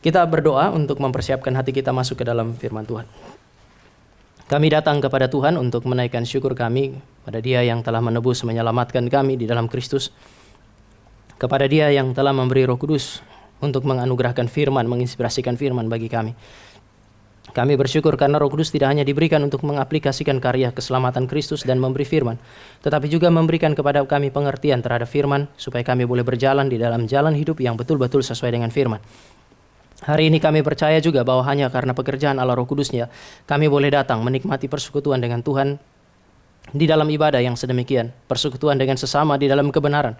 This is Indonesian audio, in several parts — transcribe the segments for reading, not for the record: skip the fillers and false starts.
Kita berdoa untuk mempersiapkan hati kita masuk ke dalam firman Tuhan. Kami datang kepada Tuhan untuk menaikkan syukur kami pada Dia yang telah menebus menyelamatkan kami di dalam Kristus. Kepada Dia yang telah memberi Roh Kudus untuk menganugerahkan firman, menginspirasikan firman bagi kami. Kami bersyukur karena Roh Kudus tidak hanya diberikan untuk mengaplikasikan karya keselamatan Kristus dan memberi firman, tetapi juga memberikan kepada kami pengertian terhadap firman, supaya kami boleh berjalan di dalam jalan hidup yang betul-betul sesuai dengan firman. Hari ini kami percaya juga bahwa hanya karena pekerjaan Allah Roh Kudus-Nya, kami boleh datang menikmati persekutuan dengan Tuhan di dalam ibadah yang sedemikian, persekutuan dengan sesama di dalam kebenaran.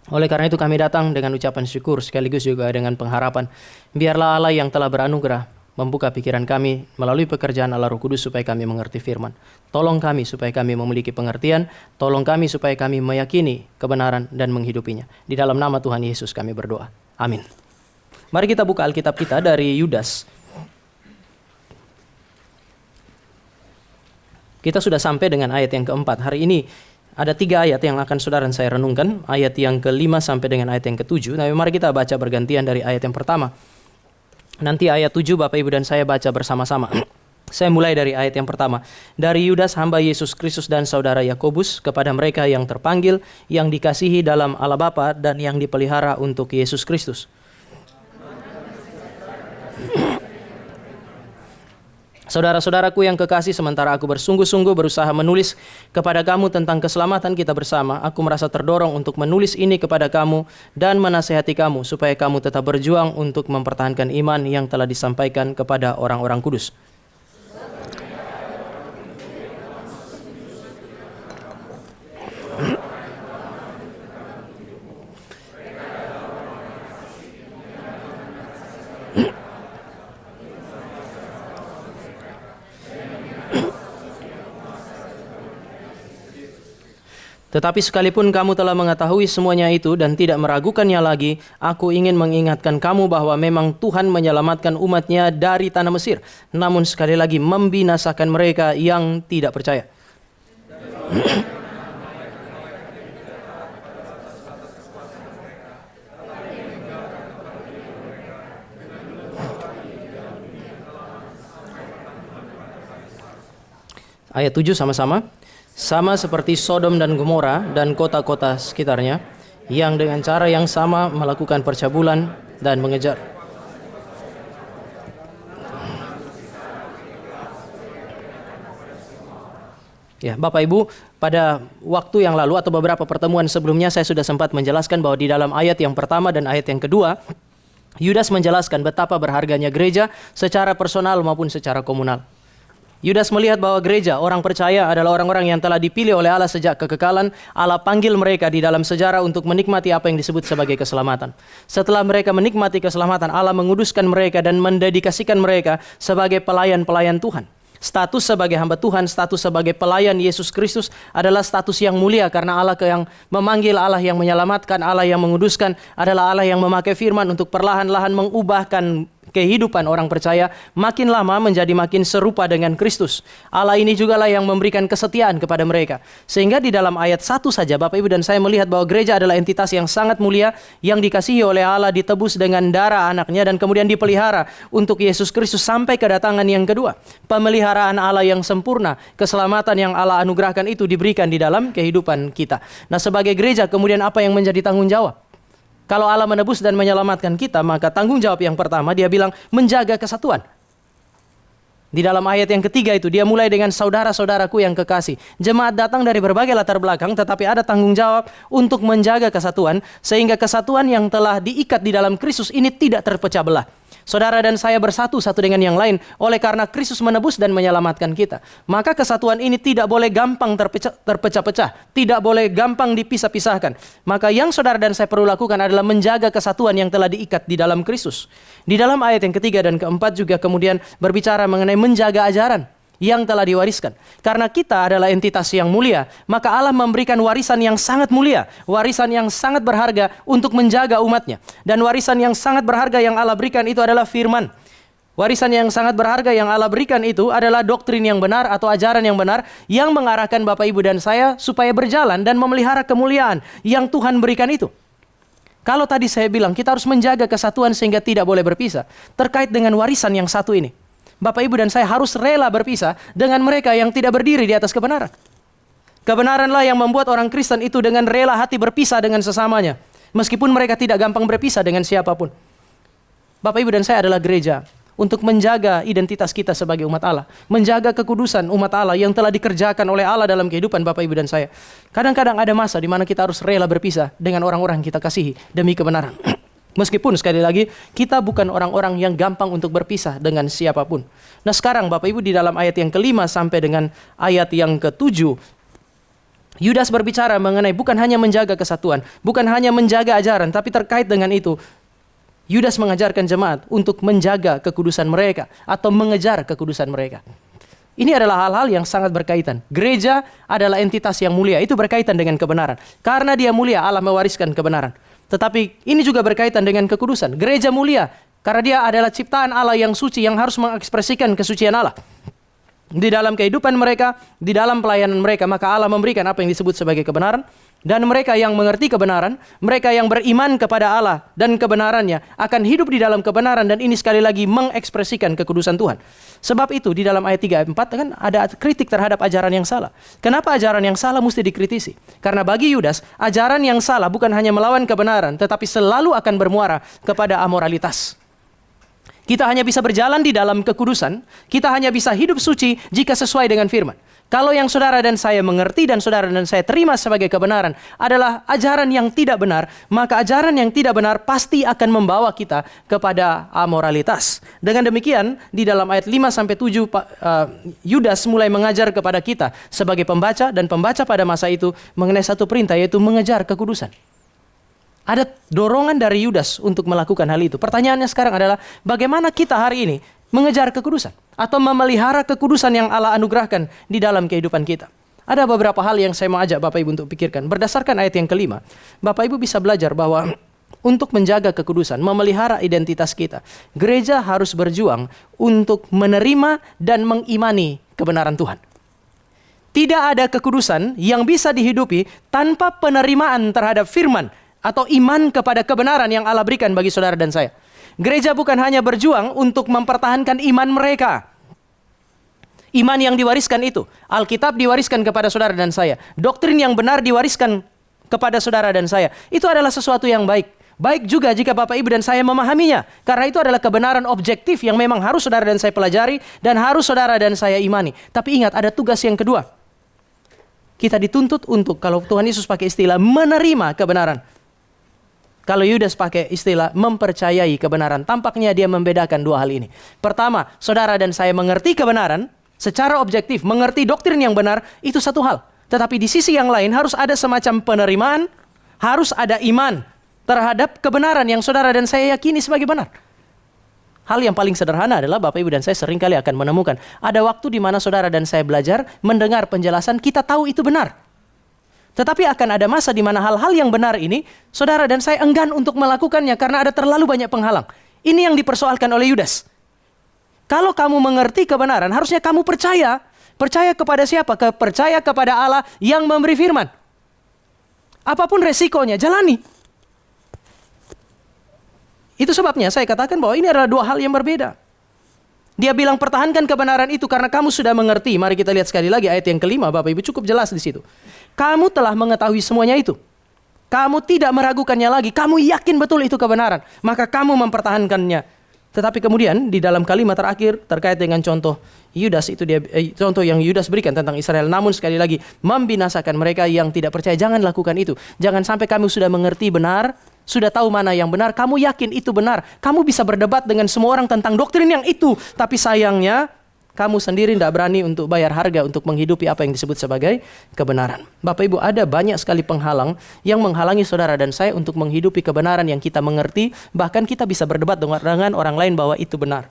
Oleh karena itu kami datang dengan ucapan syukur sekaligus juga dengan pengharapan. Biarlah Allah yang telah beranugerah membuka pikiran kami melalui pekerjaan Allah Roh Kudus supaya kami mengerti firman. Tolong kami supaya kami memiliki pengertian, tolong kami supaya kami meyakini kebenaran dan menghidupinya. Di dalam nama Tuhan Yesus kami berdoa. Amin. Mari kita buka Alkitab kita dari Yudas. Kita sudah sampai dengan ayat yang keempat. Hari ini ada 3 ayat yang akan saudara dan saya renungkan. Ayat yang ke-5 sampai dengan ayat yang ke-7. Nah, mari kita baca bergantian dari ayat yang pertama. Nanti ayat 7 Bapak Ibu dan saya baca bersama-sama. Saya mulai dari ayat yang pertama. Dari Yudas hamba Yesus Kristus dan saudara Yakobus kepada mereka yang terpanggil, yang dikasihi dalam Allah Bapa dan yang dipelihara untuk Yesus Kristus. Saudara-saudaraku yang kekasih, sementara aku bersungguh-sungguh berusaha menulis kepada kamu tentang keselamatan kita bersama, aku merasa terdorong untuk menulis ini kepada kamu dan menasihati kamu supaya kamu tetap berjuang untuk mempertahankan iman yang telah disampaikan kepada orang-orang kudus. Tetapi sekalipun kamu telah mengetahui semuanya itu dan tidak meragukannya lagi, aku ingin mengingatkan kamu bahwa memang Tuhan menyelamatkan umatnya dari tanah Mesir, namun sekali lagi membinasakan mereka yang tidak percaya. Ayat 7 sama-sama. Sama seperti Sodom dan Gomora dan kota-kota sekitarnya, yang dengan cara yang sama melakukan percabulan dan mengejar. Ya, Bapak Ibu, pada waktu yang lalu atau beberapa pertemuan sebelumnya saya sudah sempat menjelaskan bahwa di dalam ayat yang pertama dan ayat yang kedua, Yudas menjelaskan betapa berharganya gereja secara personal maupun secara komunal. Yudas melihat bahwa gereja, orang percaya adalah orang-orang yang telah dipilih oleh Allah sejak kekekalan. Allah panggil mereka di dalam sejarah untuk menikmati apa yang disebut sebagai keselamatan. Setelah mereka menikmati keselamatan, Allah menguduskan mereka dan mendedikasikan mereka sebagai pelayan-pelayan Tuhan. Status sebagai hamba Tuhan, status sebagai pelayan Yesus Kristus adalah status yang mulia karena Allah yang memanggil, Allah yang menyelamatkan, Allah yang menguduskan adalah Allah yang memakai firman untuk perlahan-lahan mengubahkan kehidupan orang percaya makin lama menjadi makin serupa dengan Kristus. Allah ini jugalah yang memberikan kesetiaan kepada mereka. Sehingga di dalam ayat 1 saja Bapak Ibu dan saya melihat bahwa gereja adalah entitas yang sangat mulia, yang dikasihi oleh Allah, ditebus dengan darah anaknya dan kemudian dipelihara untuk Yesus Kristus sampai kedatangan yang kedua. Pemeliharaan Allah yang sempurna, keselamatan yang Allah anugerahkan itu diberikan di dalam kehidupan kita. Nah, sebagai gereja kemudian apa yang menjadi tanggung jawab? Kalau Allah menebus dan menyelamatkan kita, maka tanggung jawab yang pertama dia bilang menjaga kesatuan. Di dalam ayat yang ketiga itu dia mulai dengan saudara-saudaraku yang kekasih. Jemaat datang dari berbagai latar belakang, tetapi ada tanggung jawab untuk menjaga kesatuan, sehingga kesatuan yang telah diikat di dalam Kristus ini tidak terpecah belah. Saudara dan saya bersatu satu dengan yang lain oleh karena Kristus menebus dan menyelamatkan kita. Maka kesatuan ini tidak boleh gampang terpecah-pecah, tidak boleh gampang dipisah-pisahkan. Maka yang saudara dan saya perlu lakukan adalah menjaga kesatuan yang telah diikat di dalam Kristus. Di dalam ayat yang ketiga dan keempat juga kemudian berbicara mengenai menjaga ajaran yang telah diwariskan. Karena kita adalah entitas yang mulia, maka Allah memberikan warisan yang sangat mulia, warisan yang sangat berharga untuk menjaga umatnya. Dan warisan yang sangat berharga yang Allah berikan itu adalah firman. Warisan yang sangat berharga yang Allah berikan itu adalah doktrin yang benar atau ajaran yang benar yang mengarahkan Bapak Ibu dan saya supaya berjalan dan memelihara kemuliaan yang Tuhan berikan itu. Kalau tadi saya bilang kita harus menjaga kesatuan sehingga tidak boleh berpisah, terkait dengan warisan yang satu ini, Bapak Ibu dan saya harus rela berpisah dengan mereka yang tidak berdiri di atas kebenaran. Kebenaranlah yang membuat orang Kristen itu dengan rela hati berpisah dengan sesamanya, meskipun mereka tidak gampang berpisah dengan siapapun. Bapak Ibu dan saya adalah gereja untuk menjaga identitas kita sebagai umat Allah, menjaga kekudusan umat Allah yang telah dikerjakan oleh Allah dalam kehidupan Bapak Ibu dan saya. Kadang-kadang ada masa di mana kita harus rela berpisah dengan orang-orang yang kita kasihi demi kebenaran. Meskipun sekali lagi kita bukan orang-orang yang gampang untuk berpisah dengan siapapun. Nah sekarang Bapak Ibu di dalam ayat yang ke-5 sampai dengan ayat yang ke-7, Yudas berbicara mengenai bukan hanya menjaga kesatuan, bukan hanya menjaga ajaran, tapi terkait dengan itu Yudas mengajarkan jemaat untuk menjaga kekudusan mereka atau mengejar kekudusan mereka. Ini adalah hal-hal yang sangat berkaitan. Gereja adalah entitas yang mulia, itu berkaitan dengan kebenaran. Karena dia mulia, Allah mewariskan kebenaran. Tetapi ini juga berkaitan dengan kekudusan. Gereja mulia karena dia adalah ciptaan Allah yang suci yang harus mengekspresikan kesucian Allah. Di dalam kehidupan mereka, di dalam pelayanan mereka, maka Allah memberikan apa yang disebut sebagai kebenaran. Dan mereka yang mengerti kebenaran, mereka yang beriman kepada Allah dan kebenarannya akan hidup di dalam kebenaran, dan ini sekali lagi mengekspresikan kekudusan Tuhan. Sebab itu di dalam ayat 3 ayat 4 kan ada kritik terhadap ajaran yang salah. Kenapa ajaran yang salah mesti dikritisi? Karena bagi Yudas, ajaran yang salah bukan hanya melawan kebenaran, tetapi selalu akan bermuara kepada amoralitas. Kita hanya bisa berjalan di dalam kekudusan, kita hanya bisa hidup suci jika sesuai dengan firman. Kalau yang saudara dan saya mengerti dan saudara dan saya terima sebagai kebenaran adalah ajaran yang tidak benar, maka ajaran yang tidak benar pasti akan membawa kita kepada amoralitas. Dengan demikian, di dalam ayat 5-7, Yudas mulai mengajar kepada kita sebagai pembaca dan pembaca pada masa itu mengenai satu perintah, yaitu mengejar kekudusan. Ada dorongan dari Yudas untuk melakukan hal itu. Pertanyaannya sekarang adalah bagaimana kita hari ini mengejar kekudusan atau memelihara kekudusan yang Allah anugerahkan di dalam kehidupan kita. Ada beberapa hal yang saya mau ajak Bapak Ibu untuk pikirkan. Berdasarkan ayat yang ke-5, Bapak Ibu bisa belajar bahwa untuk menjaga kekudusan, memelihara identitas kita, gereja harus berjuang untuk menerima dan mengimani kebenaran Tuhan. Tidak ada kekudusan yang bisa dihidupi tanpa penerimaan terhadap firman atau iman kepada kebenaran yang Allah berikan bagi saudara dan saya. Gereja bukan hanya berjuang untuk mempertahankan iman mereka. Iman yang diwariskan itu, Alkitab diwariskan kepada saudara dan saya. Doktrin yang benar diwariskan kepada saudara dan saya. Itu adalah sesuatu yang baik. Baik juga jika Bapak Ibu dan saya memahaminya. Karena itu adalah kebenaran objektif yang memang harus saudara dan saya pelajari dan harus saudara dan saya imani. Tapi ingat, ada tugas yang kedua. Kita dituntut untuk, kalau Tuhan Yesus pakai istilah, menerima kebenaran. Kalau Yudas pakai istilah mempercayai kebenaran, tampaknya dia membedakan dua hal ini. Pertama, saudara dan saya mengerti kebenaran secara objektif, mengerti doktrin yang benar, itu satu hal. Tetapi di sisi yang lain harus ada semacam penerimaan, harus ada iman terhadap kebenaran yang saudara dan saya yakini sebagai benar. Hal yang paling sederhana adalah Bapak Ibu dan saya seringkali akan menemukan ada waktu di mana saudara dan saya belajar, mendengar penjelasan, kita tahu itu benar. Tetapi akan ada masa di mana hal-hal yang benar ini, saudara dan saya enggan untuk melakukannya karena ada terlalu banyak penghalang. Ini yang dipersoalkan oleh Yudas. Kalau kamu mengerti kebenaran, harusnya kamu percaya. Percaya kepada siapa? Percaya kepada Allah yang memberi firman. Apapun resikonya, jalani. Itu sebabnya saya katakan bahwa ini adalah dua hal yang berbeda. Dia bilang pertahankan kebenaran itu karena kamu sudah mengerti. Mari kita lihat sekali lagi ayat yang ke-5, Bapak Ibu, cukup jelas di situ. Kamu telah mengetahui semuanya itu. Kamu tidak meragukannya lagi. Kamu yakin betul itu kebenaran. Maka kamu mempertahankannya. Tetapi kemudian di dalam kalimat terakhir terkait dengan contoh Yudas itu contoh yang Yudas berikan tentang Israel. Namun sekali lagi membinasakan mereka yang tidak percaya. Jangan lakukan itu. Jangan sampai kamu sudah mengerti benar, sudah tahu mana yang benar, kamu yakin itu benar. Kamu bisa berdebat dengan semua orang tentang doktrin yang itu. Tapi sayangnya kamu sendiri tidak berani untuk bayar harga untuk menghidupi apa yang disebut sebagai kebenaran. Bapak Ibu, ada banyak sekali penghalang yang menghalangi saudara dan saya untuk menghidupi kebenaran yang kita mengerti. Bahkan kita bisa berdebat dengan orang lain bahwa itu benar.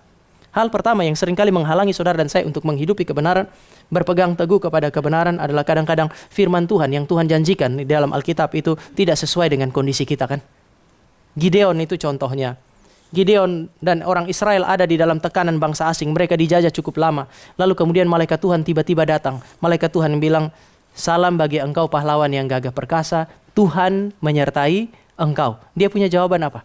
Hal pertama yang seringkali menghalangi saudara dan saya untuk menghidupi kebenaran, berpegang teguh kepada kebenaran adalah kadang-kadang firman Tuhan yang Tuhan janjikan di dalam Alkitab itu tidak sesuai dengan kondisi kita kan. Gideon itu contohnya. Gideon dan orang Israel ada di dalam tekanan bangsa asing. Mereka dijajah cukup lama. Lalu kemudian malaikat Tuhan tiba-tiba datang. Malaikat Tuhan bilang, salam bagi engkau pahlawan yang gagah perkasa. Tuhan menyertai engkau. Dia punya jawaban apa?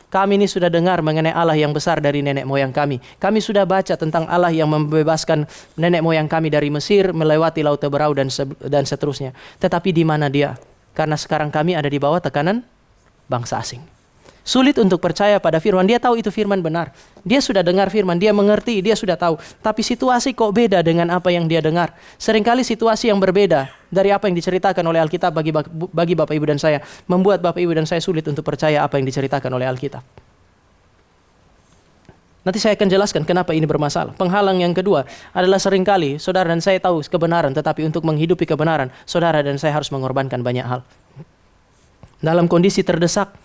Kami ini sudah dengar mengenai Allah yang besar dari nenek moyang kami. Kami sudah baca tentang Allah yang membebaskan nenek moyang kami dari Mesir, melewati Laut Teberau dan seterusnya. Tetapi di mana dia? Karena sekarang kami ada di bawah tekanan bangsa asing. Sulit untuk percaya pada firman. Dia tahu itu firman benar. Dia sudah dengar firman, dia mengerti, dia sudah tahu. Tapi situasi kok beda dengan apa yang dia dengar. Seringkali situasi yang berbeda dari apa yang diceritakan oleh Alkitab bagi Bapak Ibu dan saya, membuat Bapak Ibu dan saya sulit untuk percaya apa yang diceritakan oleh Alkitab. Nanti saya akan jelaskan kenapa ini bermasalah. Penghalang yang kedua adalah seringkali saudara dan saya tahu kebenaran, tetapi untuk menghidupi kebenaran, saudara dan saya harus mengorbankan banyak hal. Dalam kondisi terdesak,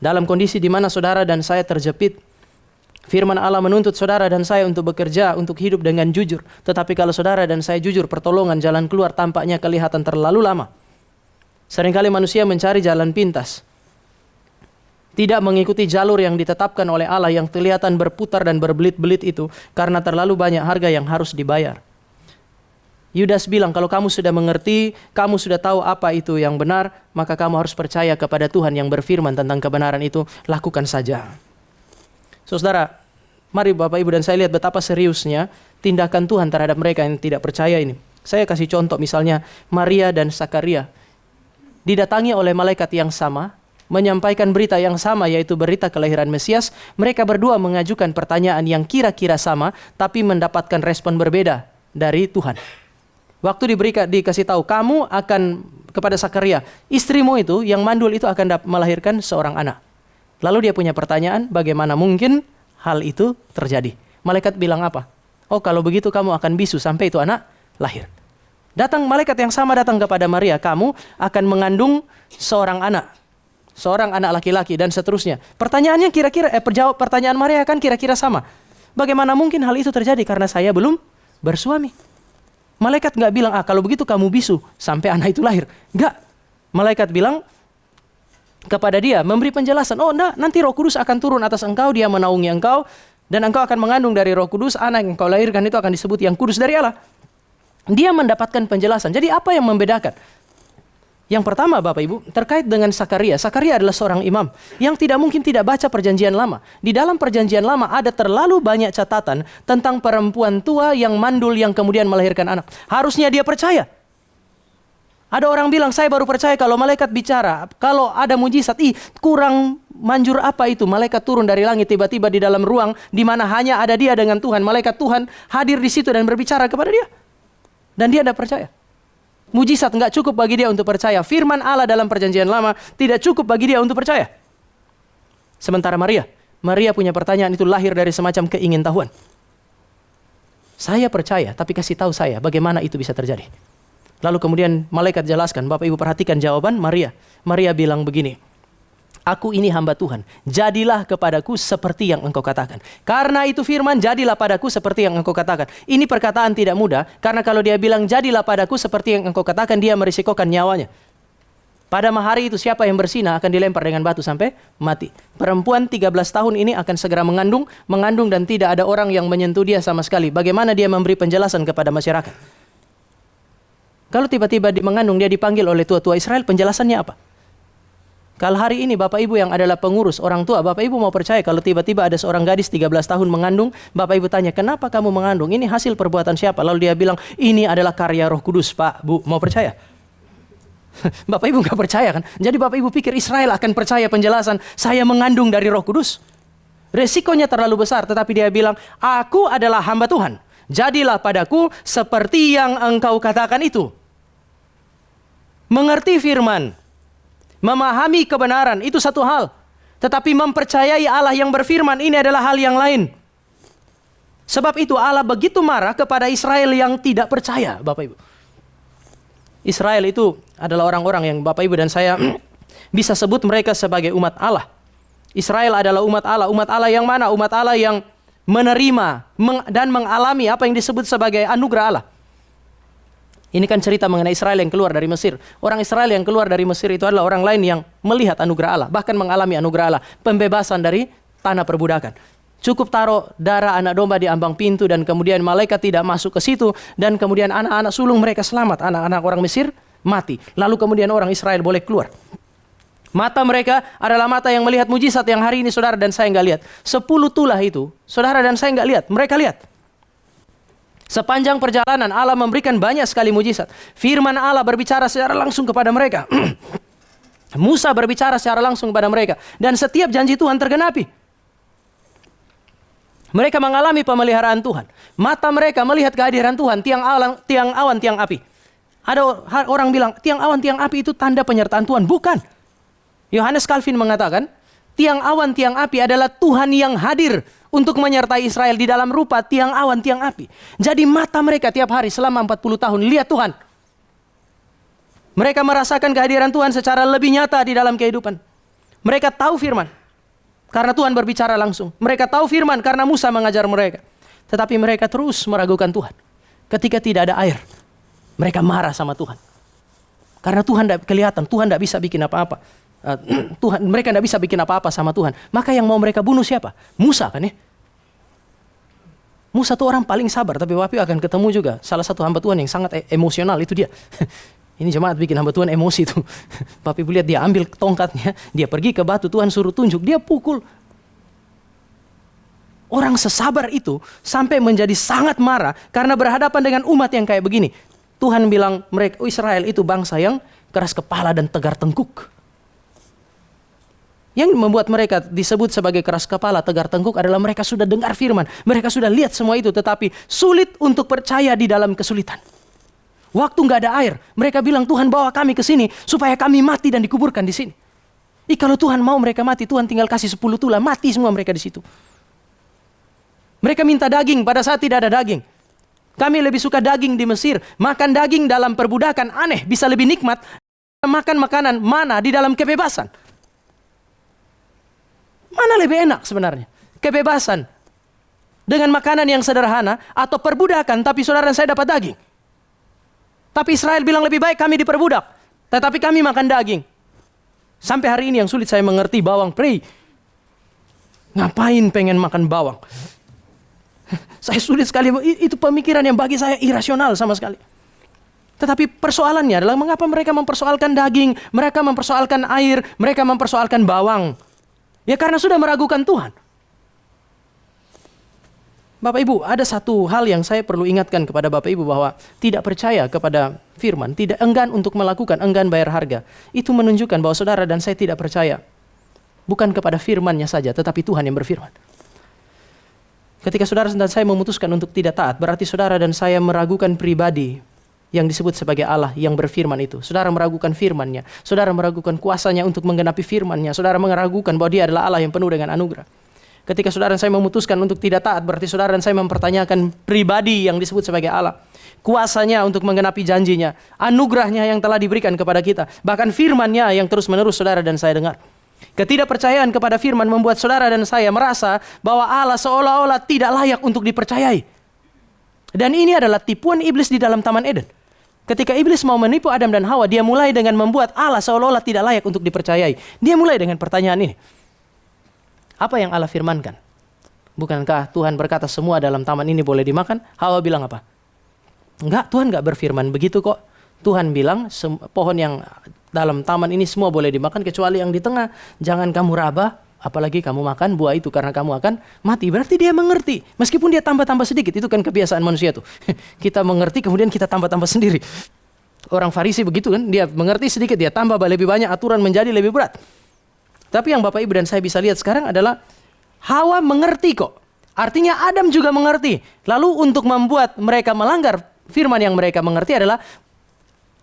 dalam kondisi di mana saudara dan saya terjepit, firman Allah menuntut saudara dan saya untuk bekerja, untuk hidup dengan jujur. Tetapi kalau saudara dan saya jujur, pertolongan jalan keluar tampaknya kelihatan terlalu lama. Seringkali manusia mencari jalan pintas, tidak mengikuti jalur yang ditetapkan oleh Allah yang kelihatan berputar dan berbelit-belit itu, karena terlalu banyak harga yang harus dibayar. Yudas bilang, kalau kamu sudah mengerti, kamu sudah tahu apa itu yang benar, maka kamu harus percaya kepada Tuhan yang berfirman tentang kebenaran itu, lakukan saja. Saudara, mari Bapak Ibu dan saya lihat betapa seriusnya tindakan Tuhan terhadap mereka yang tidak percaya ini. Saya kasih contoh misalnya Maria dan Zakaria didatangi oleh malaikat yang sama, menyampaikan berita yang sama, yaitu berita kelahiran Mesias. Mereka berdua mengajukan pertanyaan yang kira-kira sama, tapi mendapatkan respon berbeda dari Tuhan. Waktu dikasih tahu, kamu akan, kepada Zakaria, istrimu itu yang mandul itu akan melahirkan seorang anak. Lalu dia punya pertanyaan, bagaimana mungkin hal itu terjadi? Malaikat bilang apa? Kalau begitu kamu akan bisu sampai itu anak lahir. Malaikat yang sama datang kepada Maria, kamu akan mengandung seorang anak laki-laki dan seterusnya. Pertanyaannya pertanyaan Maria kan kira-kira sama. Bagaimana mungkin hal itu terjadi karena saya belum bersuami? Malaikat nggak bilang, kalau begitu kamu bisu sampai anak itu lahir. Nggak. Malaikat bilang kepada dia, memberi penjelasan, enggak, nanti Roh Kudus akan turun atas engkau, dia menaungi engkau, dan engkau akan mengandung dari Roh Kudus, anak yang engkau lahirkan itu akan disebut yang kudus dari Allah. Dia mendapatkan penjelasan. Jadi apa yang membedakan? Yang pertama Bapak Ibu, terkait dengan Zakaria. Zakaria adalah seorang imam yang tidak mungkin tidak baca perjanjian lama. Di dalam perjanjian lama ada terlalu banyak catatan tentang perempuan tua yang mandul yang kemudian melahirkan anak. Harusnya dia percaya. Ada orang bilang, saya baru percaya kalau malaikat bicara, kalau ada mujizat, kurang manjur apa itu? Malaikat turun dari langit tiba-tiba di dalam ruang di mana hanya ada dia dengan Tuhan. Malaikat Tuhan hadir di situ dan berbicara kepada dia. Dan dia tidak percaya. Mujizat nggak cukup bagi dia untuk percaya. Firman Allah dalam perjanjian lama tidak cukup bagi dia untuk percaya. Sementara Maria punya pertanyaan itu lahir dari semacam keingintahuan. Saya percaya, tapi kasih tahu saya bagaimana itu bisa terjadi. Lalu kemudian malaikat jelaskan. Bapak Ibu perhatikan jawaban Maria. Maria bilang begini, aku ini hamba Tuhan, jadilah kepadaku seperti yang engkau katakan. Karena itu firman, jadilah padaku seperti yang engkau katakan. Ini perkataan tidak mudah, karena kalau dia bilang jadilah padaku seperti yang engkau katakan, dia merisikokan nyawanya. Pada hari itu siapa yang bersinah akan dilempar dengan batu sampai mati. Perempuan 13 tahun ini akan segera mengandung dan tidak ada orang yang menyentuh dia sama sekali. Bagaimana dia memberi penjelasan kepada masyarakat? Kalau tiba-tiba mengandung, dia dipanggil oleh tua-tua Israel, penjelasannya apa? Kalau hari ini Bapak Ibu yang adalah pengurus, orang tua, Bapak Ibu mau percaya kalau tiba-tiba ada seorang gadis 13 tahun mengandung, Bapak Ibu tanya, kenapa kamu mengandung? Ini hasil perbuatan siapa? Lalu dia bilang, ini adalah karya Roh Kudus, Pak, Bu, mau percaya? Bapak Ibu nggak percaya kan? Jadi Bapak Ibu pikir Israel akan percaya penjelasan, saya mengandung dari Roh Kudus? Resikonya terlalu besar, tetapi dia bilang, aku adalah hamba Tuhan. Jadilah padaku seperti yang engkau katakan itu. Mengerti firman, memahami kebenaran itu satu hal, tetapi mempercayai Allah yang berfirman ini adalah hal yang lain. Sebab itu Allah begitu marah kepada Israel yang tidak percaya, Bapak Ibu. Israel itu adalah orang-orang yang Bapak Ibu dan saya bisa sebut mereka sebagai umat Allah. Israel adalah umat Allah yang mana? Umat Allah yang menerima dan mengalami apa yang disebut sebagai anugerah Allah. Ini kan cerita mengenai Israel yang keluar dari Mesir. Orang Israel yang keluar dari Mesir itu adalah orang lain yang melihat anugerah Allah, bahkan mengalami anugerah Allah, pembebasan dari tanah perbudakan. Cukup taruh darah anak domba di ambang pintu dan kemudian malaikat tidak masuk ke situ dan kemudian anak-anak sulung mereka selamat, anak-anak orang Mesir mati. Lalu kemudian orang Israel boleh keluar. Mata mereka adalah mata yang melihat mujizat yang hari ini saudara dan saya nggak lihat. 10 tulah itu, saudara dan saya nggak lihat, mereka lihat. Sepanjang perjalanan Allah memberikan banyak sekali mujizat. Firman Allah berbicara secara langsung kepada mereka. Musa berbicara secara langsung kepada mereka. Dan setiap janji Tuhan tergenapi. Mereka mengalami pemeliharaan Tuhan. Mata mereka melihat kehadiran Tuhan, tiang awan, tiang api. Ada orang bilang, tiang awan, tiang api itu tanda penyertaan Tuhan. Bukan. Yohanes Calvin mengatakan, tiang awan, tiang api adalah Tuhan yang hadir untuk menyertai Israel di dalam rupa tiang awan, tiang api. Jadi mata mereka tiap hari selama 40 tahun lihat Tuhan. Mereka merasakan kehadiran Tuhan secara lebih nyata di dalam kehidupan. Mereka tahu firman karena Tuhan berbicara langsung. Mereka tahu firman karena Musa mengajar mereka. Tetapi mereka terus meragukan Tuhan. Ketika tidak ada air, mereka marah sama Tuhan. Karena Tuhan tidak kelihatan, Tuhan tidak bisa bikin apa-apa. Mereka tidak bisa bikin apa-apa sama Tuhan. Maka yang mau mereka bunuh siapa? Musa kan ya? Musa tuh orang paling sabar, tapi Bapak akan ketemu juga salah satu hamba Tuhan yang sangat emosional, itu dia. Ini jemaat bikin hamba Tuhan emosi tuh. Bapak lihat dia ambil tongkatnya, dia pergi ke batu, Tuhan suruh tunjuk, dia pukul. Orang sesabar itu sampai menjadi sangat marah karena berhadapan dengan umat yang kayak begini. Tuhan bilang mereka, Israel itu bangsa yang keras kepala dan tegar tengkuk. Yang membuat mereka disebut sebagai keras kepala, tegar tengkuk adalah mereka sudah dengar firman. Mereka sudah lihat semua itu, tetapi sulit untuk percaya di dalam kesulitan. Waktu nggak ada air, mereka bilang Tuhan bawa kami ke sini supaya kami mati dan dikuburkan di sini. Kalau Tuhan mau mereka mati, Tuhan tinggal kasih 10 tulah, mati semua mereka di situ. Mereka minta daging pada saat tidak ada daging. Kami lebih suka daging di Mesir. Makan daging dalam perbudakan aneh, bisa lebih nikmat. Makan makanan mana di dalam kebebasan. Mana lebih enak sebenarnya? Kebebasan dengan makanan yang sederhana atau perbudakan tapi saudara dan saya dapat daging. Tapi Israel bilang lebih baik kami diperbudak, tetapi kami makan daging. Sampai hari ini yang sulit saya mengerti bawang. Pray. Ngapain pengen makan bawang? Saya sulit sekali, itu pemikiran yang bagi saya irasional sama sekali. Tetapi persoalannya adalah mengapa mereka mempersoalkan daging, mereka mempersoalkan air, mereka mempersoalkan bawang. Ya karena sudah meragukan Tuhan. Bapak Ibu, ada satu hal yang saya perlu ingatkan kepada Bapak Ibu bahwa tidak percaya kepada firman, tidak enggan untuk melakukan, enggan bayar harga. Itu menunjukkan bahwa saudara dan saya tidak percaya. Bukan kepada firman-Nya saja, tetapi Tuhan yang berfirman. Ketika saudara dan saya memutuskan untuk tidak taat, berarti saudara dan saya meragukan pribadi yang disebut sebagai Allah yang berfirman itu. Saudara meragukan firman-Nya. Saudara meragukan kuasanya untuk menggenapi firman-Nya. Saudara meragukan bahwa Dia adalah Allah yang penuh dengan anugerah. Ketika saudara dan saya memutuskan untuk tidak taat, berarti saudara dan saya mempertanyakan pribadi yang disebut sebagai Allah. Kuasanya untuk menggenapi janjinya. Anugerahnya yang telah diberikan kepada kita. Bahkan firman-Nya yang terus menerus saudara dan saya dengar. Ketidakpercayaan kepada firman membuat saudara dan saya merasa bahwa Allah seolah-olah tidak layak untuk dipercayai. Dan ini adalah tipuan iblis di dalam Taman Eden. Ketika iblis mau menipu Adam dan Hawa, dia mulai dengan membuat Allah seolah-olah tidak layak untuk dipercayai. Dia mulai dengan pertanyaan ini. Apa yang Allah firmankan? Bukankah Tuhan berkata semua dalam taman ini boleh dimakan? Hawa bilang apa? Enggak, Tuhan enggak berfirman begitu kok. Tuhan bilang pohon yang dalam taman ini semua boleh dimakan kecuali yang di tengah. Jangan kamu raba, apalagi kamu makan buah itu karena kamu akan mati. Berarti dia mengerti. Meskipun dia tambah-tambah sedikit. Itu kan kebiasaan manusia tuh. Kita mengerti kemudian kita tambah-tambah sendiri. Orang Farisi begitu kan. Dia mengerti sedikit. Dia tambah lebih banyak. Aturan menjadi lebih berat. Tapi yang Bapak Ibu dan saya bisa lihat sekarang adalah Hawa mengerti kok. Artinya Adam juga mengerti. Lalu untuk membuat mereka melanggar firman yang mereka mengerti adalah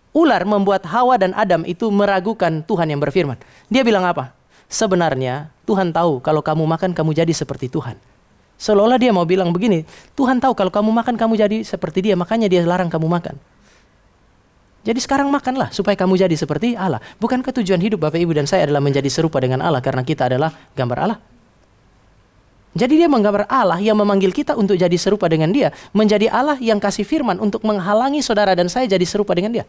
ular membuat Hawa dan Adam itu meragukan Tuhan yang berfirman. Dia bilang apa? Sebenarnya Tuhan tahu kalau kamu makan kamu jadi seperti Tuhan. Seolah-olah dia mau bilang begini, Tuhan tahu kalau kamu makan kamu jadi seperti dia, makanya dia larang kamu makan. Jadi sekarang makanlah supaya kamu jadi seperti Allah. Bukankah tujuan hidup Bapak Ibu dan saya adalah menjadi serupa dengan Allah karena kita adalah gambar Allah? Jadi dia menggambar Allah yang memanggil kita untuk jadi serupa dengan Dia, menjadi Allah yang kasih firman untuk menghalangi saudara dan saya jadi serupa dengan Dia.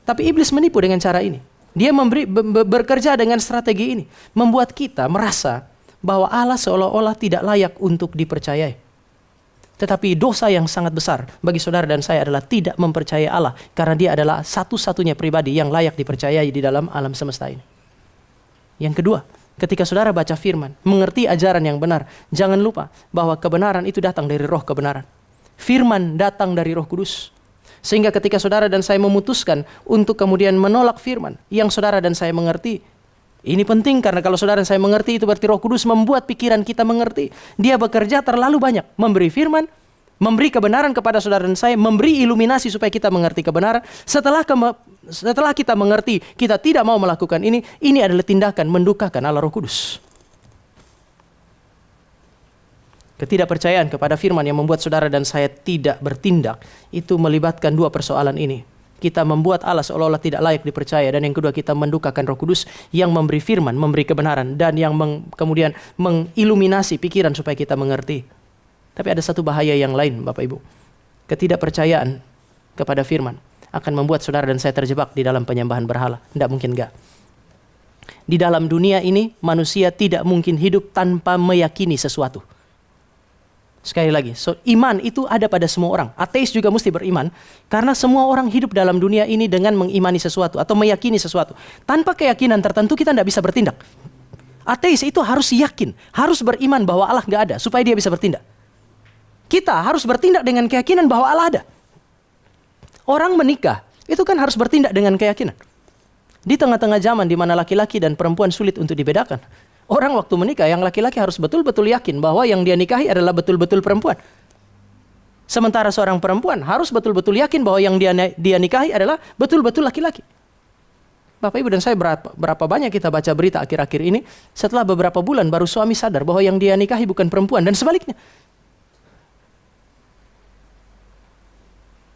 Tapi iblis menipu dengan cara ini. Dia bekerja dengan strategi ini, membuat kita merasa bahwa Allah seolah-olah tidak layak untuk dipercayai. Tetapi dosa yang sangat besar bagi saudara dan saya adalah tidak mempercayai Allah karena Dia adalah satu-satunya pribadi yang layak dipercayai di dalam alam semesta ini. Yang kedua, ketika saudara baca firman, mengerti ajaran yang benar, jangan lupa bahwa kebenaran itu datang dari roh kebenaran. Firman datang dari Roh Kudus. Sehingga ketika saudara dan saya memutuskan untuk kemudian menolak firman yang saudara dan saya mengerti, ini penting karena kalau saudara dan saya mengerti, itu berarti Roh Kudus membuat pikiran kita mengerti. Dia bekerja terlalu banyak, memberi firman, memberi kebenaran kepada saudara dan saya, memberi iluminasi supaya kita mengerti kebenaran. Setelah kita mengerti, kita tidak mau melakukan ini adalah tindakan mendukakan Allah Roh Kudus. Ketidakpercayaan kepada firman yang membuat saudara dan saya tidak bertindak, itu melibatkan dua persoalan ini. Kita membuat Allah seolah-olah tidak layak dipercaya, dan yang kedua kita mendukakan Roh Kudus yang memberi firman, memberi kebenaran, dan yang kemudian mengiluminasi pikiran supaya kita mengerti. Tapi ada satu bahaya yang lain, Bapak Ibu. Ketidakpercayaan kepada firman akan membuat saudara dan saya terjebak di dalam penyembahan berhala. Tidak mungkin enggak. Di dalam dunia ini, manusia tidak mungkin hidup tanpa meyakini sesuatu. Sekali lagi, iman itu ada pada semua orang. Ateis juga mesti beriman, karena semua orang hidup dalam dunia ini dengan mengimani sesuatu atau meyakini sesuatu. Tanpa keyakinan tertentu kita tidak bisa bertindak. Ateis itu harus yakin, harus beriman bahwa Allah nggak ada supaya dia bisa bertindak. Kita harus bertindak dengan keyakinan bahwa Allah ada. Orang menikah itu kan harus bertindak dengan keyakinan. Di tengah-tengah zaman di mana laki-laki dan perempuan sulit untuk dibedakan, orang waktu menikah, yang laki-laki harus betul-betul yakin bahwa yang dia nikahi adalah betul-betul perempuan. Sementara seorang perempuan harus betul-betul yakin bahwa yang dia nikahi adalah betul-betul laki-laki. Bapak Ibu dan saya, berapa banyak kita baca berita akhir-akhir ini, setelah beberapa bulan baru suami sadar bahwa yang dia nikahi bukan perempuan, dan sebaliknya.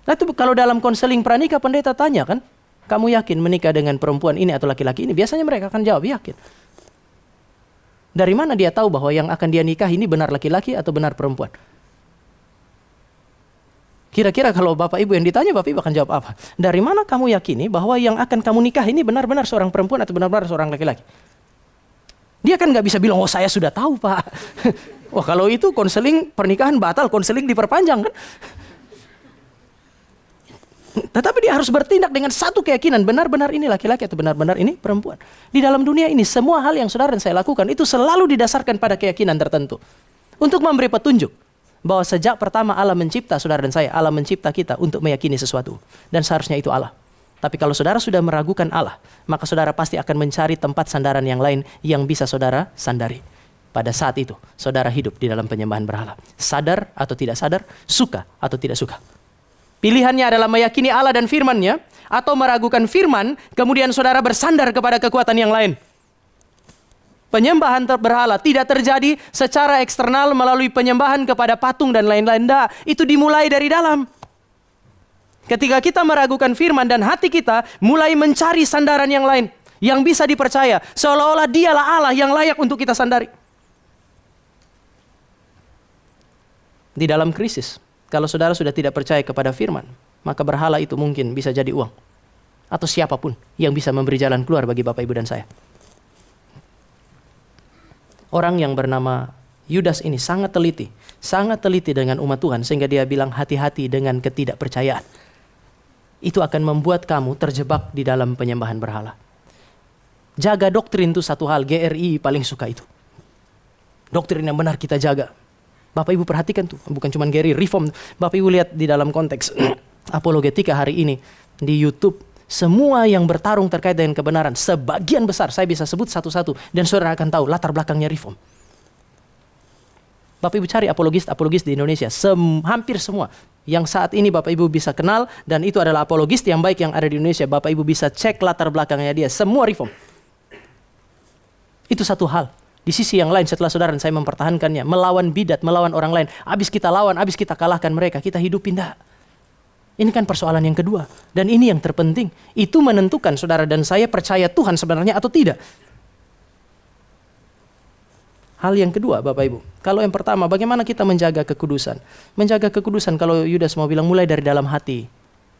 Nah itu kalau dalam konseling pranikah, pendeta tanya kan, kamu yakin menikah dengan perempuan ini atau laki-laki ini? Biasanya mereka akan jawab yakin. Dari mana dia tahu bahwa yang akan dia nikah ini benar laki-laki atau benar perempuan? Kira-kira kalau Bapak Ibu yang ditanya, Bapak Ibu akan jawab apa? Dari mana kamu yakini bahwa yang akan kamu nikah ini benar-benar seorang perempuan atau benar-benar seorang laki-laki? Dia kan nggak bisa bilang, oh saya sudah tahu Pak. Wah kalau itu konseling pernikahan batal, konseling diperpanjang kan? Tetapi dia harus bertindak dengan satu keyakinan, benar-benar ini laki-laki atau benar-benar ini perempuan. Di dalam dunia ini, semua hal yang saudara dan saya lakukan itu selalu didasarkan pada keyakinan tertentu. Untuk memberi petunjuk bahwa sejak pertama Allah mencipta saudara dan saya, Allah mencipta kita untuk meyakini sesuatu. Dan seharusnya itu Allah. Tapi kalau saudara sudah meragukan Allah, maka saudara pasti akan mencari tempat sandaran yang lain yang bisa saudara sandari. Pada saat itu, saudara hidup di dalam penyembahan berhala. Sadar atau tidak sadar, suka atau tidak suka. Pilihannya adalah meyakini Allah dan firman-Nya, atau meragukan firman, kemudian saudara bersandar kepada kekuatan yang lain. Penyembahan berhala tidak terjadi secara eksternal melalui penyembahan kepada patung dan lain-lain. Itu dimulai dari dalam. Ketika kita meragukan firman dan hati kita mulai mencari sandaran yang lain, yang bisa dipercaya, seolah-olah dialah Allah yang layak untuk kita sandari. Di dalam krisis, kalau saudara sudah tidak percaya kepada firman, maka berhala itu mungkin bisa jadi uang. Atau siapapun yang bisa memberi jalan keluar bagi Bapak Ibu dan saya. Orang yang bernama Yudas ini sangat teliti dengan umat Tuhan, sehingga dia bilang hati-hati dengan ketidakpercayaan. Itu akan membuat kamu terjebak di dalam penyembahan berhala. Jaga doktrin itu satu hal, GRI paling suka itu. Doktrin yang benar kita jaga. Bapak Ibu perhatikan tuh, bukan cuma GRI, Reform. Bapak Ibu lihat di dalam konteks apologetika hari ini di YouTube, semua yang bertarung terkait dengan kebenaran, sebagian besar saya bisa sebut satu-satu dan saudara akan tahu latar belakangnya Reform. Bapak Ibu cari apologis di Indonesia, hampir semua yang saat ini Bapak Ibu bisa kenal, dan itu adalah apologis yang baik yang ada di Indonesia. Bapak Ibu bisa cek latar belakangnya dia, semua Reform. Itu satu hal. Di sisi yang lain, setelah saudara dan saya mempertahankannya, melawan bidat, melawan orang lain, habis kita lawan, habis kita kalahkan mereka, kita hidupin dah. Ini kan persoalan yang kedua. Dan ini yang terpenting. Itu menentukan saudara dan saya percaya Tuhan sebenarnya atau tidak. Hal yang kedua, Bapak Ibu. Kalau yang pertama, bagaimana kita menjaga kekudusan? Menjaga kekudusan, kalau Yudas mau bilang, mulai dari dalam hati.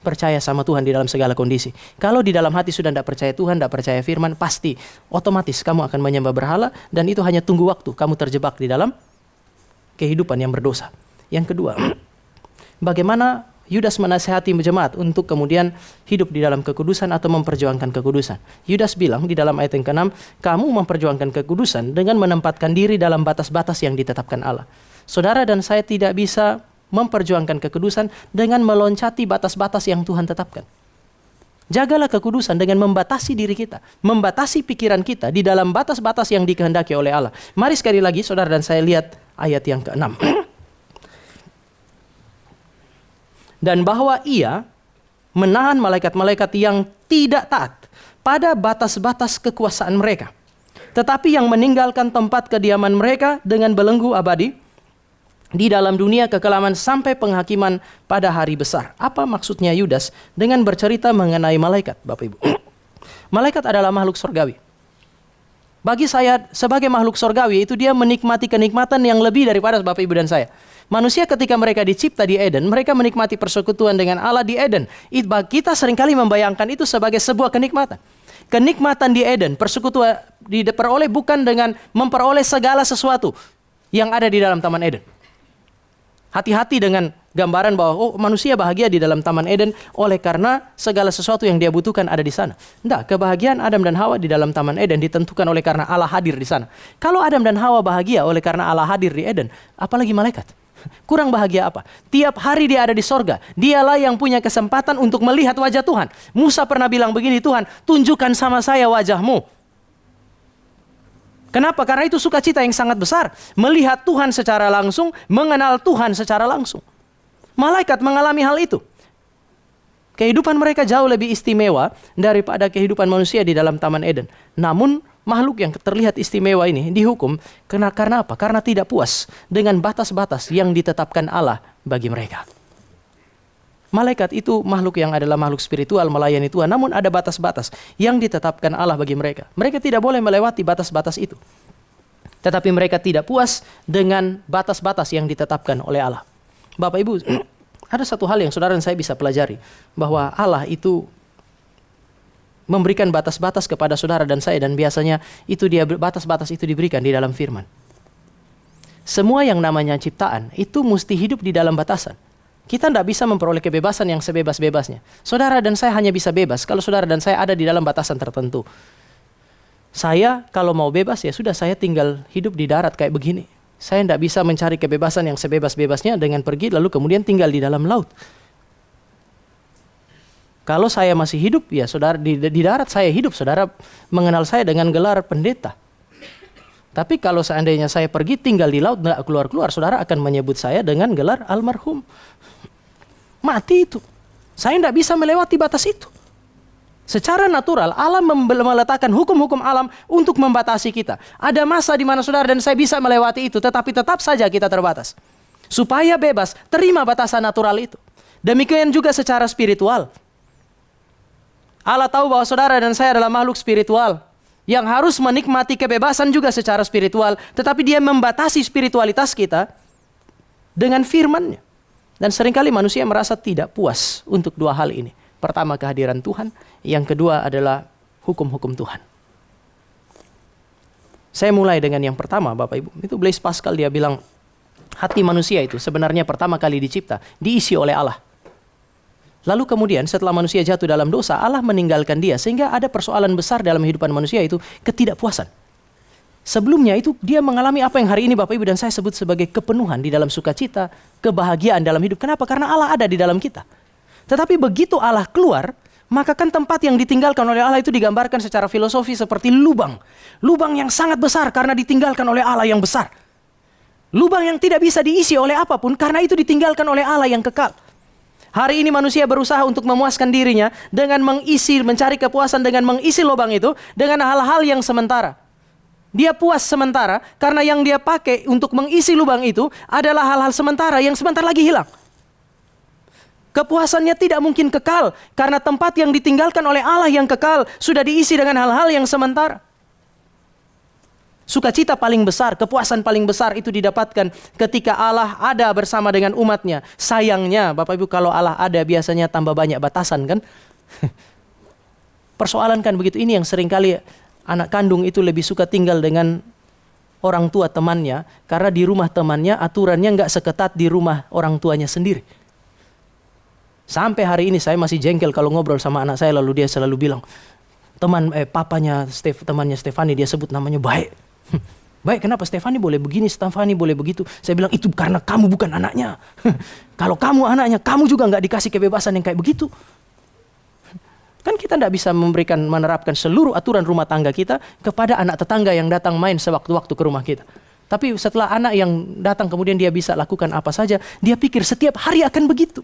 Percaya sama Tuhan di dalam segala kondisi. Kalau di dalam hati sudah tidak percaya Tuhan, tidak percaya firman, pasti otomatis kamu akan menyembah berhala, dan itu hanya tunggu waktu kamu terjebak di dalam kehidupan yang berdosa. Yang kedua, bagaimana Yudas menasihati jemaat untuk kemudian hidup di dalam kekudusan atau memperjuangkan kekudusan. Yudas bilang di dalam ayat yang ke-6, kamu memperjuangkan kekudusan dengan menempatkan diri dalam batas-batas yang ditetapkan Allah. Saudara dan saya tidak bisa memperjuangkan kekudusan dengan meloncati batas-batas yang Tuhan tetapkan. Jagalah kekudusan dengan membatasi diri kita, membatasi pikiran kita di dalam batas-batas yang dikehendaki oleh Allah. Mari sekali lagi saudara dan saya lihat ayat yang ke-6. Dan bahwa ia menahan malaikat-malaikat yang tidak taat pada batas-batas kekuasaan mereka, tetapi yang meninggalkan tempat kediaman mereka dengan belenggu abadi di dalam dunia kekelaman sampai penghakiman pada hari besar. Apa maksudnya Yudas dengan bercerita mengenai malaikat, Bapak Ibu? Malaikat adalah makhluk surgawi. Bagi saya sebagai makhluk surgawi itu dia menikmati kenikmatan yang lebih daripada Bapak Ibu dan saya. Manusia ketika mereka dicipta di Eden, mereka menikmati persekutuan dengan Allah di Eden. Kita seringkali membayangkan itu sebagai sebuah kenikmatan. Kenikmatan di Eden, persekutuan diperoleh bukan dengan memperoleh segala sesuatu yang ada di dalam Taman Eden. Hati-hati dengan gambaran bahwa manusia bahagia di dalam Taman Eden oleh karena segala sesuatu yang dia butuhkan ada di sana. Tidak, kebahagiaan Adam dan Hawa di dalam Taman Eden ditentukan oleh karena Allah hadir di sana. Kalau Adam dan Hawa bahagia oleh karena Allah hadir di Eden, apalagi malaikat? Kurang bahagia apa? Tiap hari dia ada di sorga. Dialah yang punya kesempatan untuk melihat wajah Tuhan. Musa pernah bilang begini, Tuhan, tunjukkan sama saya wajahmu. Kenapa? Karena itu sukacita yang sangat besar. Melihat Tuhan secara langsung, mengenal Tuhan secara langsung. Malaikat mengalami hal itu. Kehidupan mereka jauh lebih istimewa daripada kehidupan manusia di dalam Taman Eden. Namun makhluk yang terlihat istimewa ini dihukum karena apa? Karena tidak puas dengan batas-batas yang ditetapkan Allah bagi mereka. Malaikat itu makhluk yang adalah makhluk spiritual melayani Tuhan, namun ada batas-batas yang ditetapkan Allah bagi mereka. Mereka tidak boleh melewati batas-batas itu. Tetapi mereka tidak puas dengan batas-batas yang ditetapkan oleh Allah. Bapak Ibu, ada satu hal yang saudara dan saya bisa pelajari, bahwa Allah itu memberikan batas-batas kepada saudara dan saya, dan biasanya itu batas-batas itu diberikan di dalam firman. Semua yang namanya ciptaan itu mesti hidup di dalam batasan. Kita tidak bisa memperoleh kebebasan yang sebebas-bebasnya. Saudara dan saya hanya bisa bebas kalau saudara dan saya ada di dalam batasan tertentu. Saya kalau mau bebas ya sudah, saya tinggal hidup di darat kayak begini. Saya tidak bisa mencari kebebasan yang sebebas-bebasnya dengan pergi lalu kemudian tinggal di dalam laut. Kalau saya masih hidup ya saudara di darat saya hidup, saudara mengenal saya dengan gelar pendeta. Tapi kalau seandainya saya pergi tinggal di laut, nggak keluar-keluar, saudara akan menyebut saya dengan gelar almarhum. Mati itu. Saya tidak bisa melewati batas itu. Secara natural, Allah meletakkan hukum-hukum alam untuk membatasi kita. Ada masa di mana saudara dan saya bisa melewati itu, tetapi tetap saja kita terbatas. Supaya bebas, terima batasan natural itu. Demikian juga secara spiritual. Allah tahu bahwa saudara dan saya adalah makhluk spiritual yang harus menikmati kebebasan juga secara spiritual, tetapi dia membatasi spiritualitas kita dengan firman-Nya. Dan seringkali manusia merasa tidak puas untuk dua hal ini. Pertama, kehadiran Tuhan. Yang kedua adalah hukum-hukum Tuhan. Saya mulai dengan yang pertama, Bapak Ibu. Itu Blaise Pascal, dia bilang, hati manusia itu sebenarnya pertama kali dicipta, diisi oleh Allah. Lalu kemudian setelah manusia jatuh dalam dosa, Allah meninggalkan dia. Sehingga ada persoalan besar dalam kehidupan manusia itu ketidakpuasan. Sebelumnya itu dia mengalami apa yang hari ini Bapak Ibu dan saya sebut sebagai kepenuhan di dalam sukacita, kebahagiaan dalam hidup. Kenapa? Karena Allah ada di dalam kita. Tetapi begitu Allah keluar, maka kan tempat yang ditinggalkan oleh Allah itu digambarkan secara filosofi seperti lubang. Lubang yang sangat besar karena ditinggalkan oleh Allah yang besar. Lubang yang tidak bisa diisi oleh apapun karena itu ditinggalkan oleh Allah yang kekal. Hari ini manusia berusaha untuk memuaskan dirinya dengan mencari kepuasan dengan mengisi lubang itu dengan hal-hal yang sementara. Dia puas sementara karena yang dia pakai untuk mengisi lubang itu adalah hal-hal sementara yang sebentar lagi hilang. Kepuasannya tidak mungkin kekal karena tempat yang ditinggalkan oleh Allah yang kekal sudah diisi dengan hal-hal yang sementara. Sukacita paling besar, kepuasan paling besar itu didapatkan ketika Allah ada bersama dengan umatnya. Sayangnya Bapak Ibu, kalau Allah ada biasanya tambah banyak batasan kan. Persoalan kan begitu, ini yang seringkali anak kandung itu lebih suka tinggal dengan orang tua temannya. Karena di rumah temannya aturannya nggak seketat di rumah orang tuanya sendiri. Sampai hari ini saya masih jengkel kalau ngobrol sama anak saya, lalu dia selalu bilang, temannya Stefani, dia sebut namanya Baik. Baik, kenapa Stefani boleh begini, Stefani boleh begitu? Saya bilang, itu karena kamu bukan anaknya. Kalau kamu anaknya, kamu juga nggak dikasih kebebasan yang kayak begitu. Kan kita tidak bisa menerapkan seluruh aturan rumah tangga kita kepada anak tetangga yang datang main sewaktu-waktu ke rumah kita. Tapi setelah anak yang datang kemudian dia bisa lakukan apa saja, dia pikir setiap hari akan begitu.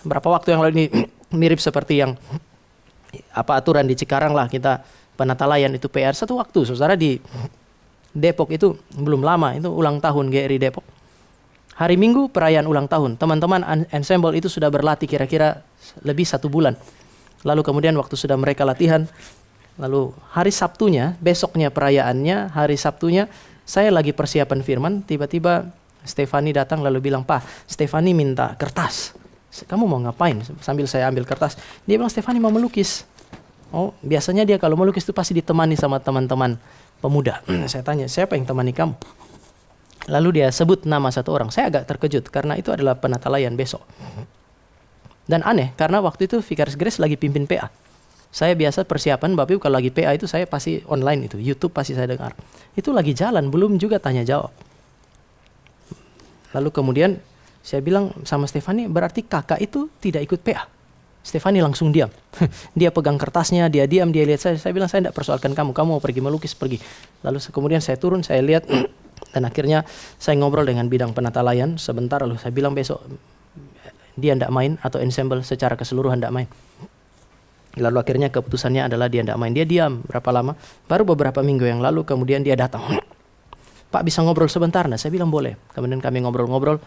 Berapa waktu yang lalu ini mirip seperti yang aturan di Cikarang lah, kita penata layan itu PR. Satu waktu saudara di Depok itu belum lama, itu ulang tahun GRI Depok. Hari Minggu perayaan ulang tahun, teman-teman ensemble itu sudah berlatih kira-kira lebih 1 bulan. Lalu kemudian waktu sudah mereka latihan, lalu hari Sabtunya, besoknya perayaannya, hari Sabtunya saya lagi persiapan firman, tiba-tiba Stefani datang lalu bilang, "Pak, Stefani minta kertas." "Kamu mau ngapain?" Sambil saya ambil kertas, dia bilang, "Stefani mau melukis." "Oh, biasanya dia kalau melukis itu pasti ditemani sama teman-teman pemuda." Saya tanya, "Siapa yang temani kamu?" Lalu dia sebut nama satu orang. Saya agak terkejut karena itu adalah penata layan besok. Dan aneh karena waktu itu Vicaris Grace lagi pimpin PA. Saya biasa persiapan, Bapak Ibu kalau lagi PA itu saya pasti online itu, YouTube pasti saya dengar. Itu lagi jalan, belum juga tanya jawab. Lalu kemudian saya bilang sama Stefani, berarti kakak itu tidak ikut PA. Stefani langsung diam. Dia pegang kertasnya, dia diam, dia lihat saya. Saya bilang, "Saya tidak persoalkan kamu mau pergi melukis, pergi." Lalu kemudian saya turun, saya lihat, dan akhirnya saya ngobrol dengan bidang penata layan sebentar, lalu saya bilang besok dia tidak main atau ensemble secara keseluruhan tidak main. Lalu akhirnya keputusannya adalah dia tidak main. Dia diam berapa lama, baru beberapa minggu yang lalu kemudian dia datang. "Pak, bisa ngobrol sebentar?" Nah, saya bilang boleh. Kemudian kami ngobrol-ngobrol.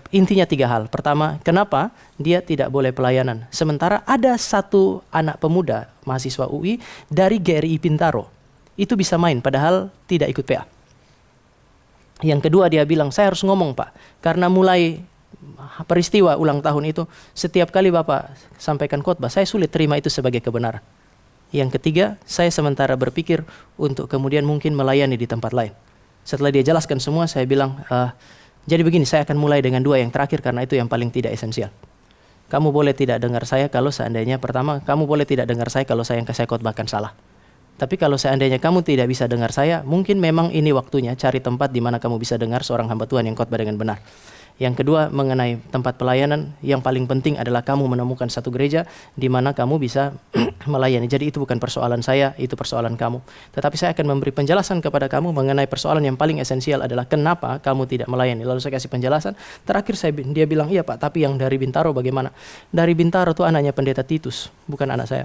Intinya 3 hal. Pertama, kenapa dia tidak boleh pelayanan? Sementara ada satu anak pemuda mahasiswa UI dari GRI Bintaro. Itu bisa main padahal tidak ikut PA. Yang kedua dia bilang, "Saya harus ngomong, Pak. Karena mulai peristiwa ulang tahun itu, setiap kali Bapak sampaikan khotbah, saya sulit terima itu sebagai kebenaran." Yang ketiga, saya sementara berpikir untuk kemudian mungkin melayani di tempat lain. Setelah dia jelaskan semua, saya bilang, "Jadi begini, saya akan mulai dengan 2 yang terakhir karena itu yang paling tidak esensial. Kamu boleh tidak dengar saya kalau seandainya pertama, kamu boleh tidak dengar saya kalau saya yang saya khotbahkan salah. Tapi kalau seandainya kamu tidak bisa dengar saya, mungkin memang ini waktunya cari tempat di mana kamu bisa dengar seorang hamba Tuhan yang khotbah dengan benar." Yang kedua, mengenai tempat pelayanan, yang paling penting adalah kamu menemukan satu gereja di mana kamu bisa melayani. Jadi itu bukan persoalan saya, itu persoalan kamu. Tetapi saya akan memberi penjelasan kepada kamu mengenai persoalan yang paling esensial adalah kenapa kamu tidak melayani. Lalu saya kasih penjelasan. Terakhir dia bilang, "Iya Pak, tapi yang dari Bintaro bagaimana?" "Dari Bintaro itu anaknya pendeta Titus, bukan anak saya."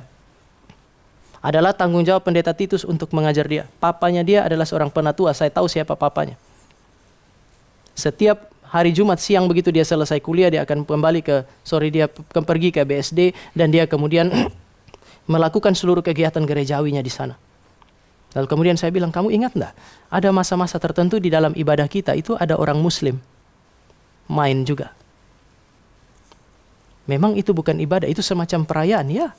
Adalah tanggung jawab pendeta Titus untuk mengajar dia. Papanya dia adalah seorang penatua, saya tahu siapa papanya. Setiap hari Jumat siang begitu dia selesai kuliah, dia akan kembali dia pergi ke BSD dan dia kemudian melakukan seluruh kegiatan gerejawinya di sana. Lalu kemudian saya bilang, "Kamu ingat enggak? Ada masa-masa tertentu di dalam ibadah kita itu ada orang Muslim main juga. Memang itu bukan ibadah, itu semacam perayaan ya.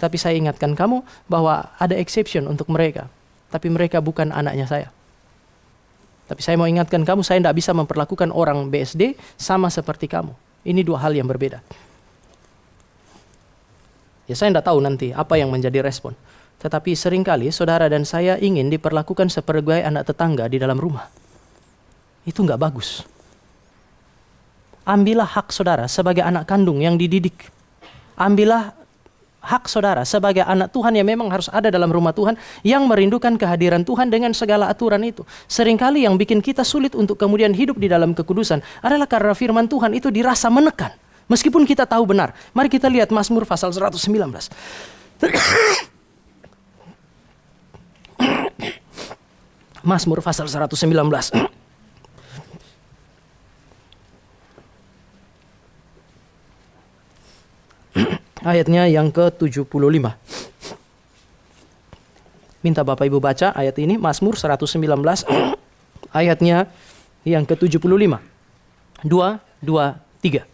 Tapi saya ingatkan kamu bahwa ada exception untuk mereka. Tapi mereka bukan anaknya saya. Tapi saya mau ingatkan kamu, saya tidak bisa memperlakukan orang BSD sama seperti kamu. Ini 2 hal yang berbeda." Ya saya tidak tahu nanti apa yang menjadi respon. Tetapi seringkali saudara dan saya ingin diperlakukan sebagai anak tetangga di dalam rumah. Itu nggak bagus. Ambillah hak saudara sebagai anak kandung yang dididik. Ambillah hak saudara sebagai anak Tuhan yang memang harus ada dalam rumah Tuhan, yang merindukan kehadiran Tuhan dengan segala aturan itu. Seringkali yang bikin kita sulit untuk kemudian hidup di dalam kekudusan adalah karena firman Tuhan itu dirasa menekan. Meskipun kita tahu benar. Mari kita lihat Mazmur pasal 119. Mazmur pasal 119. Ayatnya yang ke-75. Minta Bapak Ibu baca ayat ini, Mazmur 119, ayatnya yang ke-75. 2, 2, 3.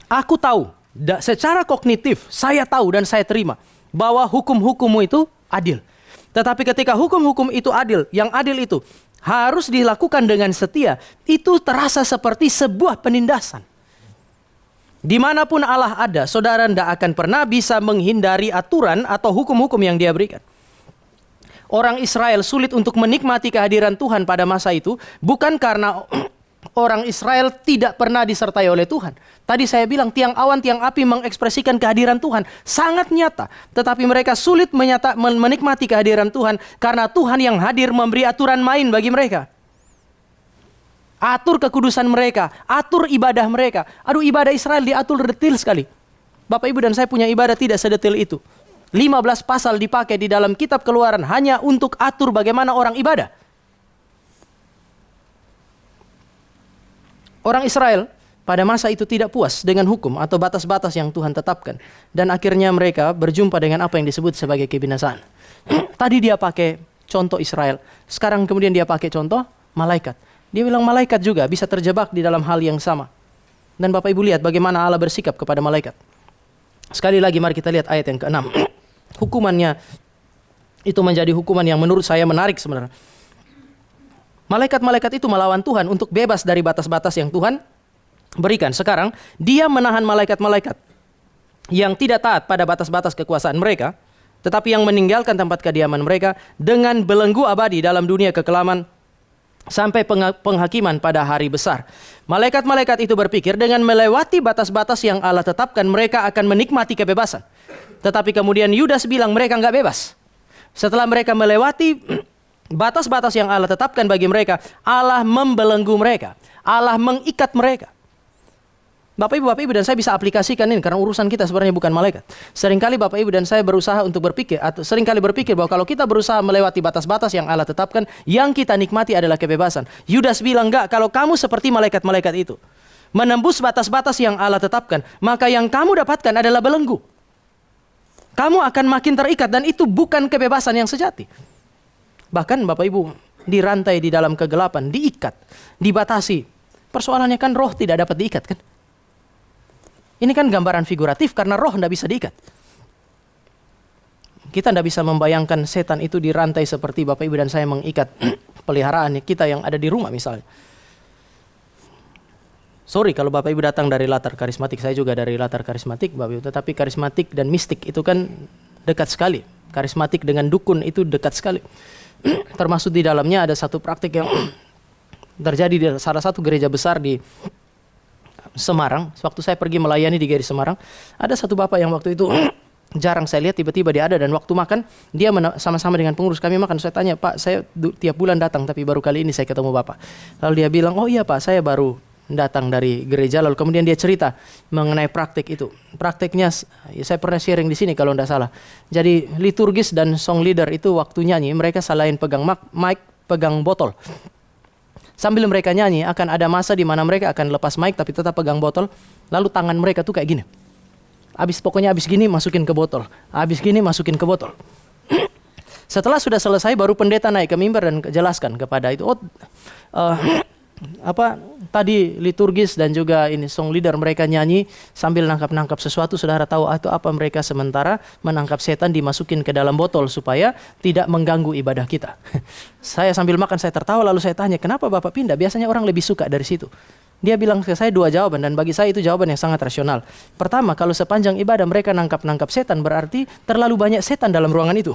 Aku tahu, secara kognitif, saya tahu dan saya terima bahwa hukum-hukummu itu adil. Tetapi ketika hukum-hukum itu adil, yang adil itu harus dilakukan dengan setia, itu terasa seperti sebuah penindasan. Dimanapun Allah ada, saudara tidak akan pernah bisa menghindari aturan atau hukum-hukum yang Dia berikan. Orang Israel sulit untuk menikmati kehadiran Tuhan pada masa itu, bukan karena orang Israel tidak pernah disertai oleh Tuhan. Tadi saya bilang tiang awan, tiang api mengekspresikan kehadiran Tuhan sangat nyata. Tetapi mereka sulit menikmati kehadiran Tuhan karena Tuhan yang hadir memberi aturan main bagi mereka. Atur kekudusan mereka, atur ibadah mereka. Aduh, ibadah Israel diatur detail sekali. Bapak Ibu dan saya punya ibadah tidak sedetil itu. 15 pasal dipakai di dalam kitab Keluaran hanya untuk atur bagaimana orang ibadah. Orang Israel pada masa itu tidak puas dengan hukum atau batas-batas yang Tuhan tetapkan. Dan akhirnya mereka berjumpa dengan apa yang disebut sebagai kebinasaan. Tadi dia pakai contoh Israel. Sekarang kemudian dia pakai contoh malaikat. Dia bilang malaikat juga bisa terjebak di dalam hal yang sama. Dan Bapak Ibu lihat bagaimana Allah bersikap kepada malaikat. Sekali lagi mari kita lihat ayat yang ke-6. Hukumannya itu menjadi hukuman yang menurut saya menarik sebenarnya. Malaikat-malaikat itu melawan Tuhan untuk bebas dari batas-batas yang Tuhan berikan. Sekarang Dia menahan malaikat-malaikat yang tidak taat pada batas-batas kekuasaan mereka, tetapi yang meninggalkan tempat kediaman mereka dengan belenggu abadi dalam dunia kekelaman sampai penghakiman pada hari besar. Malaikat-malaikat itu berpikir dengan melewati batas-batas yang Allah tetapkan mereka akan menikmati kebebasan. Tetapi kemudian Yudas bilang mereka nggak bebas. Setelah mereka melewati batas-batas yang Allah tetapkan bagi mereka, Allah membelenggu mereka. Allah mengikat mereka. Bapak Ibu dan saya bisa aplikasikan ini karena urusan kita sebenarnya bukan malaikat. Seringkali Bapak Ibu dan saya berusaha untuk berpikir atau seringkali berpikir bahwa kalau kita berusaha melewati batas-batas yang Allah tetapkan, yang kita nikmati adalah kebebasan. Yudas bilang enggak, kalau kamu seperti malaikat-malaikat itu, menembus batas-batas yang Allah tetapkan, maka yang kamu dapatkan adalah belenggu. Kamu akan makin terikat dan itu bukan kebebasan yang sejati. Bahkan Bapak Ibu dirantai di dalam kegelapan, diikat, dibatasi. Persoalannya kan roh tidak dapat diikat kan? Ini kan gambaran figuratif karena roh tidak bisa diikat. Kita tidak bisa membayangkan setan itu dirantai seperti Bapak Ibu dan saya mengikat peliharaan kita yang ada di rumah misalnya. Sorry kalau Bapak Ibu datang dari latar karismatik, saya juga dari latar karismatik Bapak Ibu. Tetapi karismatik dan mistik itu kan dekat sekali. Karismatik dengan dukun itu dekat sekali. Termasuk di dalamnya ada satu praktik yang terjadi di salah satu gereja besar di Semarang. Waktu saya pergi melayani di gereja Semarang, ada satu bapak yang waktu itu jarang saya lihat, tiba-tiba dia ada. Dan waktu makan, dia sama-sama dengan pengurus kami makan. Saya tanya, Pak, saya tiap bulan datang, tapi baru kali ini saya ketemu Bapak. Lalu dia bilang, oh iya Pak, saya baru datang dari gereja. Lalu kemudian dia cerita mengenai praktik itu. Praktiknya, saya pernah sharing di sini kalau tidak salah. Jadi liturgis dan song leader itu waktu nyanyi, mereka selain pegang mic, pegang botol. Sambil mereka nyanyi, akan ada masa di mana mereka akan lepas mic tapi tetap pegang botol. Lalu tangan mereka tuh kayak gini. Pokoknya abis gini masukin ke botol. Abis gini masukin ke botol. Setelah sudah selesai baru pendeta naik ke mimbar dan jelaskan kepada itu. Tadi liturgis dan juga ini song leader mereka nyanyi sambil nangkap-nangkap sesuatu. Saudara tahu atau apa mereka sementara menangkap setan dimasukin ke dalam botol supaya tidak mengganggu ibadah kita. Saya sambil makan saya tertawa lalu saya tanya, kenapa Bapak pindah? Biasanya orang lebih suka dari situ. Dia bilang ke saya dua jawaban dan bagi saya itu jawaban yang sangat rasional. Pertama, kalau sepanjang ibadah mereka nangkap-nangkap setan berarti terlalu banyak setan dalam ruangan itu.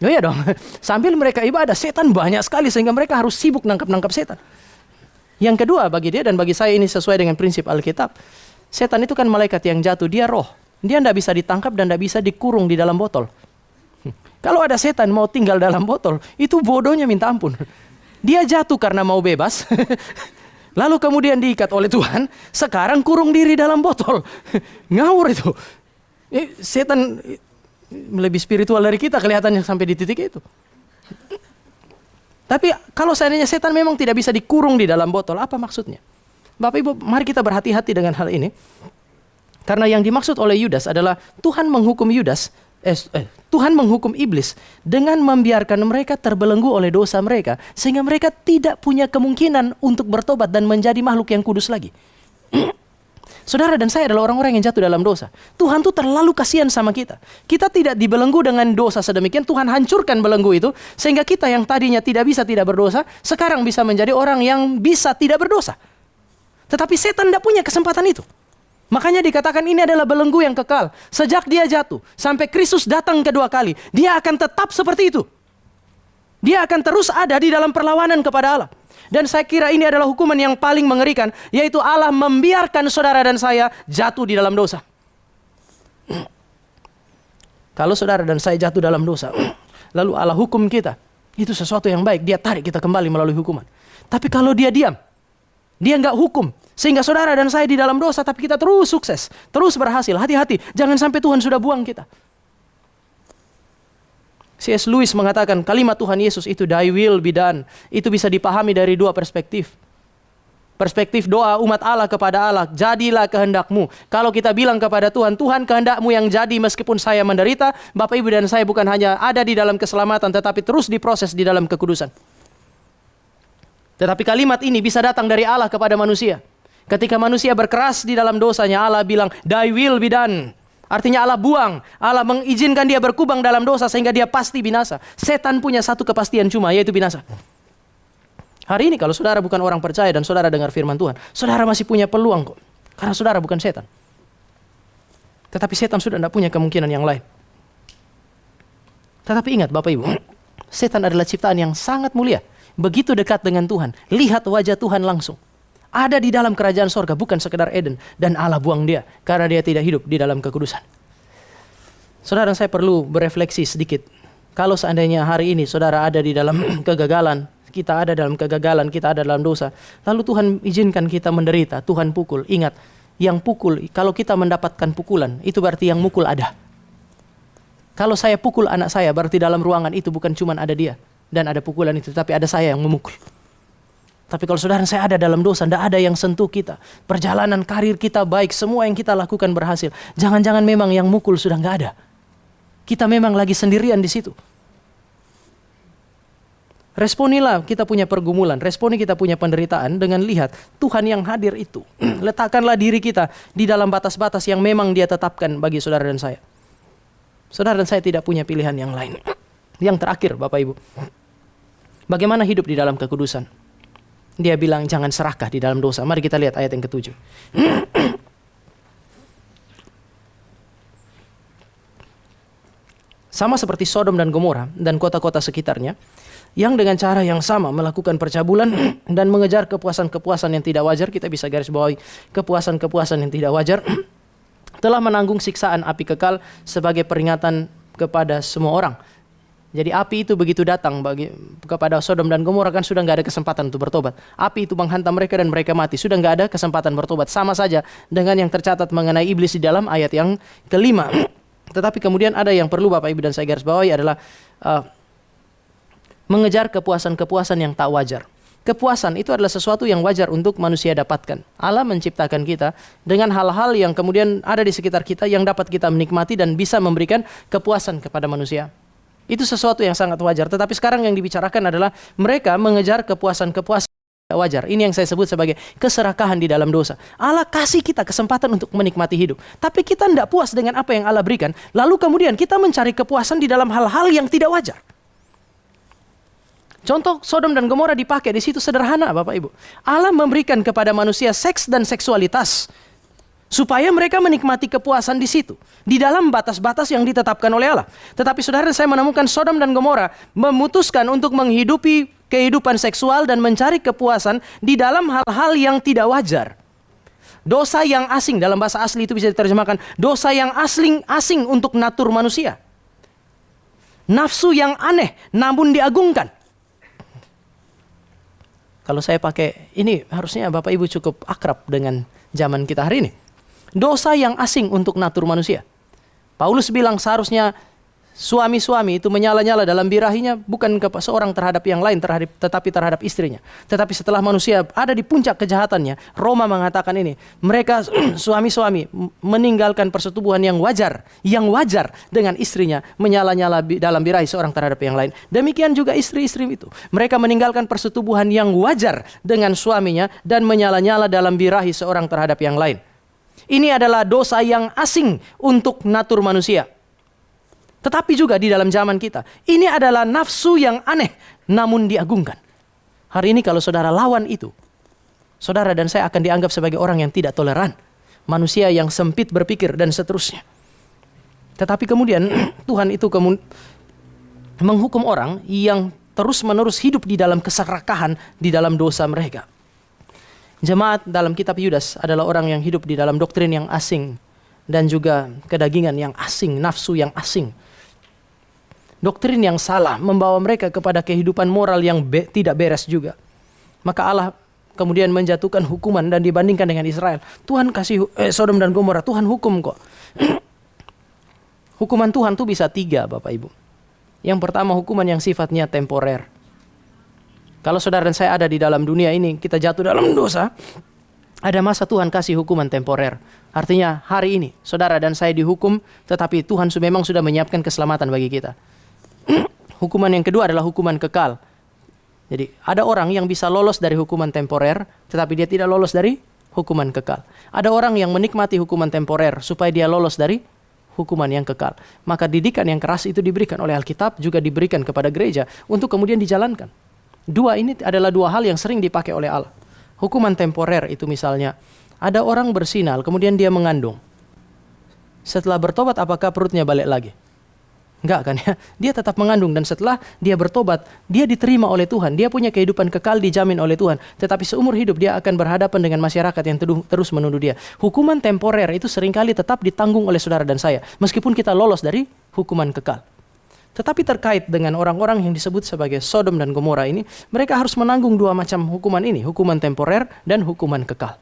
Oh iya dong, sambil mereka ibadah, setan banyak sekali sehingga mereka harus sibuk nangkap-nangkap setan. Yang kedua bagi dia dan bagi saya ini sesuai dengan prinsip Alkitab. Setan itu kan malaikat yang jatuh, dia roh. Dia tidak bisa ditangkap dan tidak bisa dikurung di dalam botol. Kalau ada setan mau tinggal dalam botol, itu bodohnya minta ampun. Dia jatuh karena mau bebas, lalu kemudian diikat oleh Tuhan, sekarang kurung diri dalam botol. Ngawur itu. Setan lebih spiritual dari kita kelihatannya sampai di titik itu. Tapi kalau seandainya setan memang tidak bisa dikurung di dalam botol, apa maksudnya? Bapak Ibu, mari kita berhati-hati dengan hal ini. Karena yang dimaksud oleh Yudas adalah Tuhan menghukum Tuhan menghukum iblis dengan membiarkan mereka terbelenggu oleh dosa mereka sehingga mereka tidak punya kemungkinan untuk bertobat dan menjadi makhluk yang kudus lagi. Saudara dan saya adalah orang-orang yang jatuh dalam dosa. Tuhan tuh terlalu kasihan sama kita. Kita tidak dibelenggu dengan dosa sedemikian, Tuhan hancurkan belenggu itu, sehingga kita yang tadinya tidak bisa tidak berdosa, sekarang bisa menjadi orang yang bisa tidak berdosa. Tetapi setan tidak punya kesempatan itu. Makanya dikatakan ini adalah belenggu yang kekal. Sejak dia jatuh, sampai Kristus datang kedua kali, dia akan tetap seperti itu. Dia akan terus ada di dalam perlawanan kepada Allah. Dan saya kira ini adalah hukuman yang paling mengerikan, yaitu Allah membiarkan saudara dan saya jatuh di dalam dosa. Kalau saudara dan saya jatuh dalam dosa, lalu Allah hukum kita, itu sesuatu yang baik. Dia tarik kita kembali melalui hukuman. Tapi kalau dia diam, dia nggak hukum, sehingga saudara dan saya di dalam dosa, tapi kita terus sukses, terus berhasil. Hati-hati, jangan sampai Tuhan sudah buang kita. C.S. Lewis mengatakan kalimat Tuhan Yesus itu "Thy will be done." Itu bisa dipahami dari dua perspektif. Perspektif doa umat Allah kepada Allah, jadilah kehendakmu. Kalau kita bilang kepada Tuhan, Tuhan kehendakmu yang jadi meskipun saya menderita, Bapak Ibu dan saya bukan hanya ada di dalam keselamatan, tetapi terus diproses di dalam kekudusan. Tetapi kalimat ini bisa datang dari Allah kepada manusia. Ketika manusia berkeras di dalam dosanya, Allah bilang, "Thy will be done." Artinya Allah buang, Allah mengizinkan dia berkubang dalam dosa sehingga dia pasti binasa. Setan punya satu kepastian cuma, yaitu binasa. Hari ini kalau saudara bukan orang percaya dan saudara dengar firman Tuhan, saudara masih punya peluang kok. Karena saudara bukan setan. Tetapi setan sudah tidak punya kemungkinan yang lain. Tetapi ingat Bapak Ibu, setan adalah ciptaan yang sangat mulia. Begitu dekat dengan Tuhan, lihat wajah Tuhan langsung. Ada di dalam kerajaan sorga, bukan sekedar Eden. Dan Allah buang dia, karena dia tidak hidup di dalam kekudusan. Saudara dan saya perlu berefleksi sedikit. Kalau seandainya hari ini saudara ada di dalam kegagalan, kita ada dalam kegagalan, kita ada dalam dosa, lalu Tuhan izinkan kita menderita, Tuhan pukul. Ingat, yang pukul, kalau kita mendapatkan pukulan, itu berarti yang mukul ada. Kalau saya pukul anak saya, berarti dalam ruangan itu bukan cuma ada dia dan ada pukulan itu, tapi ada saya yang memukul. Tapi kalau saudara saya ada dalam dosa, tidak ada yang sentuh kita. Perjalanan karir kita baik, semua yang kita lakukan berhasil. Jangan-jangan memang yang mukul sudah nggak ada. Kita memang lagi sendirian di situ. Responilah kita punya pergumulan, responi kita punya penderitaan dengan lihat Tuhan yang hadir itu. Letakkanlah diri kita di dalam batas-batas yang memang dia tetapkan bagi saudara dan saya. Saudara dan saya tidak punya pilihan yang lain. Yang terakhir Bapak Ibu, bagaimana hidup di dalam kekudusan? Dia bilang jangan serakah di dalam dosa. Mari kita lihat ayat yang ke-7. Sama seperti Sodom dan Gomora dan kota-kota sekitarnya, yang dengan cara yang sama melakukan percabulan dan mengejar kepuasan-kepuasan yang tidak wajar, kita bisa garis bawahi kepuasan-kepuasan yang tidak wajar, telah menanggung siksaan api kekal sebagai peringatan kepada semua orang. Jadi api itu begitu datang kepada Sodom dan Gomora, kan sudah nggak ada kesempatan untuk bertobat. Api itu menghantam mereka dan mereka mati. Sudah nggak ada kesempatan bertobat. Sama saja dengan yang tercatat mengenai iblis di dalam ayat yang ke-5. Tetapi kemudian ada yang perlu Bapak Ibu dan saya garis bawahi adalah mengejar kepuasan-kepuasan yang tak wajar. Kepuasan itu adalah sesuatu yang wajar untuk manusia dapatkan. Allah menciptakan kita dengan hal-hal yang kemudian ada di sekitar kita yang dapat kita menikmati dan bisa memberikan kepuasan kepada manusia. Itu sesuatu yang sangat wajar. Tetapi sekarang yang dibicarakan adalah mereka mengejar kepuasan-kepuasan wajar. Ini yang saya sebut sebagai keserakahan di dalam dosa. Allah kasih kita kesempatan untuk menikmati hidup. Tapi kita tidak puas dengan apa yang Allah berikan. Lalu kemudian kita mencari kepuasan di dalam hal-hal yang tidak wajar. Contoh Sodom dan Gomora dipakai di situ sederhana Bapak Ibu. Allah memberikan kepada manusia seks dan seksualitas supaya mereka menikmati kepuasan di situ, di dalam batas-batas yang ditetapkan oleh Allah. Tetapi saudara, saya menemukan Sodom dan Gomora memutuskan untuk menghidupi kehidupan seksual dan mencari kepuasan di dalam hal-hal yang tidak wajar. Dosa yang asing, dalam bahasa asli itu bisa diterjemahkan dosa yang asing untuk natur manusia. Nafsu yang aneh namun diagungkan. Kalau saya pakai ini, harusnya Bapak Ibu cukup akrab dengan zaman kita hari ini. Dosa yang asing untuk natur manusia. Paulus bilang seharusnya suami-suami itu menyala-nyala dalam birahinya bukan seorang terhadap yang lain, tetapi terhadap istrinya. Tetapi setelah manusia ada di puncak kejahatannya, Roma mengatakan ini, mereka suami-suami meninggalkan persetubuhan yang wajar dengan istrinya, menyala-nyala dalam birahi seorang terhadap yang lain. Demikian juga istri-istri itu. Mereka meninggalkan persetubuhan yang wajar dengan suaminya dan menyala-nyala dalam birahi seorang terhadap yang lain. Ini adalah dosa yang asing untuk natur manusia. Tetapi juga di dalam zaman kita, ini adalah nafsu yang aneh namun diagungkan. Hari ini kalau saudara lawan itu, saudara dan saya akan dianggap sebagai orang yang tidak toleran, manusia yang sempit berpikir dan seterusnya. Tetapi kemudian Tuhan itu menghukum orang yang terus-menerus hidup di dalam keserakahan, di dalam dosa mereka. Jemaat dalam kitab Yudas adalah orang yang hidup di dalam doktrin yang asing dan juga kedagingan yang asing, nafsu yang asing. Doktrin yang salah membawa mereka kepada kehidupan moral yang tidak beres juga. Maka Allah kemudian menjatuhkan hukuman dan dibandingkan dengan Israel. Tuhan kasih Sodom dan Gomora, Tuhan hukum kok. Hukuman Tuhan itu bisa 3, Bapak Ibu. Yang pertama, hukuman yang sifatnya temporer. Kalau saudara dan saya ada di dalam dunia ini, kita jatuh dalam dosa, ada masa Tuhan kasih hukuman temporer. Artinya hari ini saudara dan saya dihukum, tetapi Tuhan memang sudah menyiapkan keselamatan bagi kita. Hukuman yang kedua adalah hukuman kekal. Jadi ada orang yang bisa lolos dari hukuman temporer, tetapi dia tidak lolos dari hukuman kekal. Ada orang yang menikmati hukuman temporer supaya dia lolos dari hukuman yang kekal. Maka didikan yang keras itu diberikan oleh Alkitab, juga diberikan kepada gereja untuk kemudian dijalankan. Dua ini adalah dua hal yang sering dipakai oleh Allah. Hukuman temporer itu misalnya, ada orang bersinal, kemudian dia mengandung. Setelah bertobat, apakah perutnya balik lagi? Enggak kan ya? Dia tetap mengandung, dan setelah dia bertobat, dia diterima oleh Tuhan. Dia punya kehidupan kekal dijamin oleh Tuhan. Tetapi seumur hidup dia akan berhadapan dengan masyarakat yang terus menuduh dia. Hukuman temporer itu seringkali tetap ditanggung oleh saudara dan saya, meskipun kita lolos dari hukuman kekal. Tetapi terkait dengan orang-orang yang disebut sebagai Sodom dan Gomora ini, mereka harus menanggung dua macam hukuman ini, hukuman temporer dan hukuman kekal.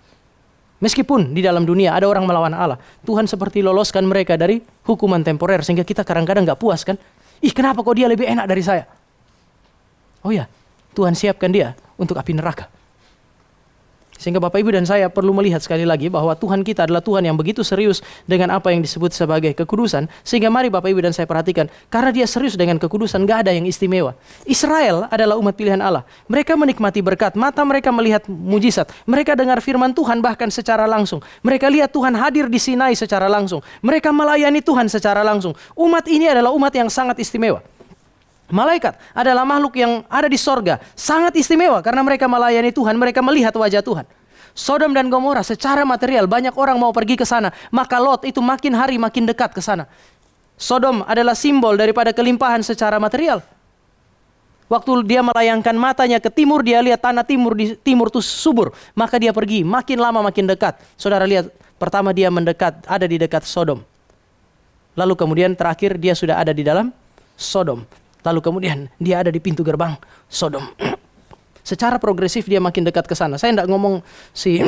Meskipun di dalam dunia ada orang melawan Allah, Tuhan seperti loloskan mereka dari hukuman temporer, sehingga kita kadang-kadang gak puas kan? Ih, kenapa kok dia lebih enak dari saya? Oh ya, Tuhan siapkan dia untuk api neraka. Sehingga Bapak Ibu dan saya perlu melihat sekali lagi bahwa Tuhan kita adalah Tuhan yang begitu serius dengan apa yang disebut sebagai kekudusan. Sehingga mari Bapak Ibu dan saya perhatikan, karena dia serius dengan kekudusan, gak ada yang istimewa. Israel adalah umat pilihan Allah. Mereka menikmati berkat, mata mereka melihat mujizat. Mereka dengar firman Tuhan bahkan secara langsung. Mereka lihat Tuhan hadir di Sinai secara langsung. Mereka melayani Tuhan secara langsung. Umat ini adalah umat yang sangat istimewa. Malaikat adalah makhluk yang ada di sorga, sangat istimewa karena mereka melayani Tuhan, mereka melihat wajah Tuhan. Sodom dan Gomora secara material banyak orang mau pergi ke sana, maka Lot itu makin hari makin dekat ke sana. Sodom adalah simbol daripada kelimpahan secara material. Waktu dia melayangkan matanya ke timur, dia lihat tanah timur di timur itu subur, maka dia pergi, makin lama makin dekat. Saudara lihat, pertama dia mendekat, ada di dekat Sodom. Lalu kemudian terakhir dia sudah ada di dalam Sodom. Lalu kemudian dia ada di pintu gerbang Sodom. Secara progresif dia makin dekat ke sana. Saya tidak ngomong si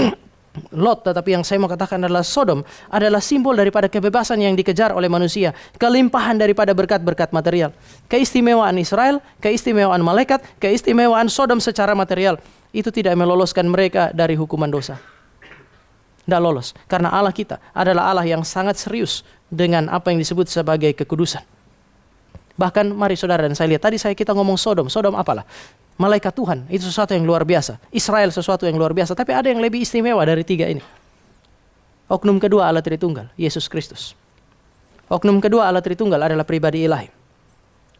Lot, tetapi yang saya mau katakan adalah Sodom adalah simbol daripada kebebasan yang dikejar oleh manusia. Kelimpahan daripada berkat-berkat material. Keistimewaan Israel, keistimewaan malaikat, keistimewaan Sodom secara material. Itu tidak meloloskan mereka dari hukuman dosa. Tidak lolos. Karena Allah kita adalah Allah yang sangat serius dengan apa yang disebut sebagai kekudusan. Bahkan mari saudara dan saya lihat, tadi kita ngomong Sodom. Sodom apalah? Malaikat Tuhan, itu sesuatu yang luar biasa. Israel sesuatu yang luar biasa. Tapi ada yang lebih istimewa dari tiga ini. Oknum kedua Allah Tritunggal, Yesus Kristus. Oknum kedua Allah Tritunggal adalah pribadi ilahi.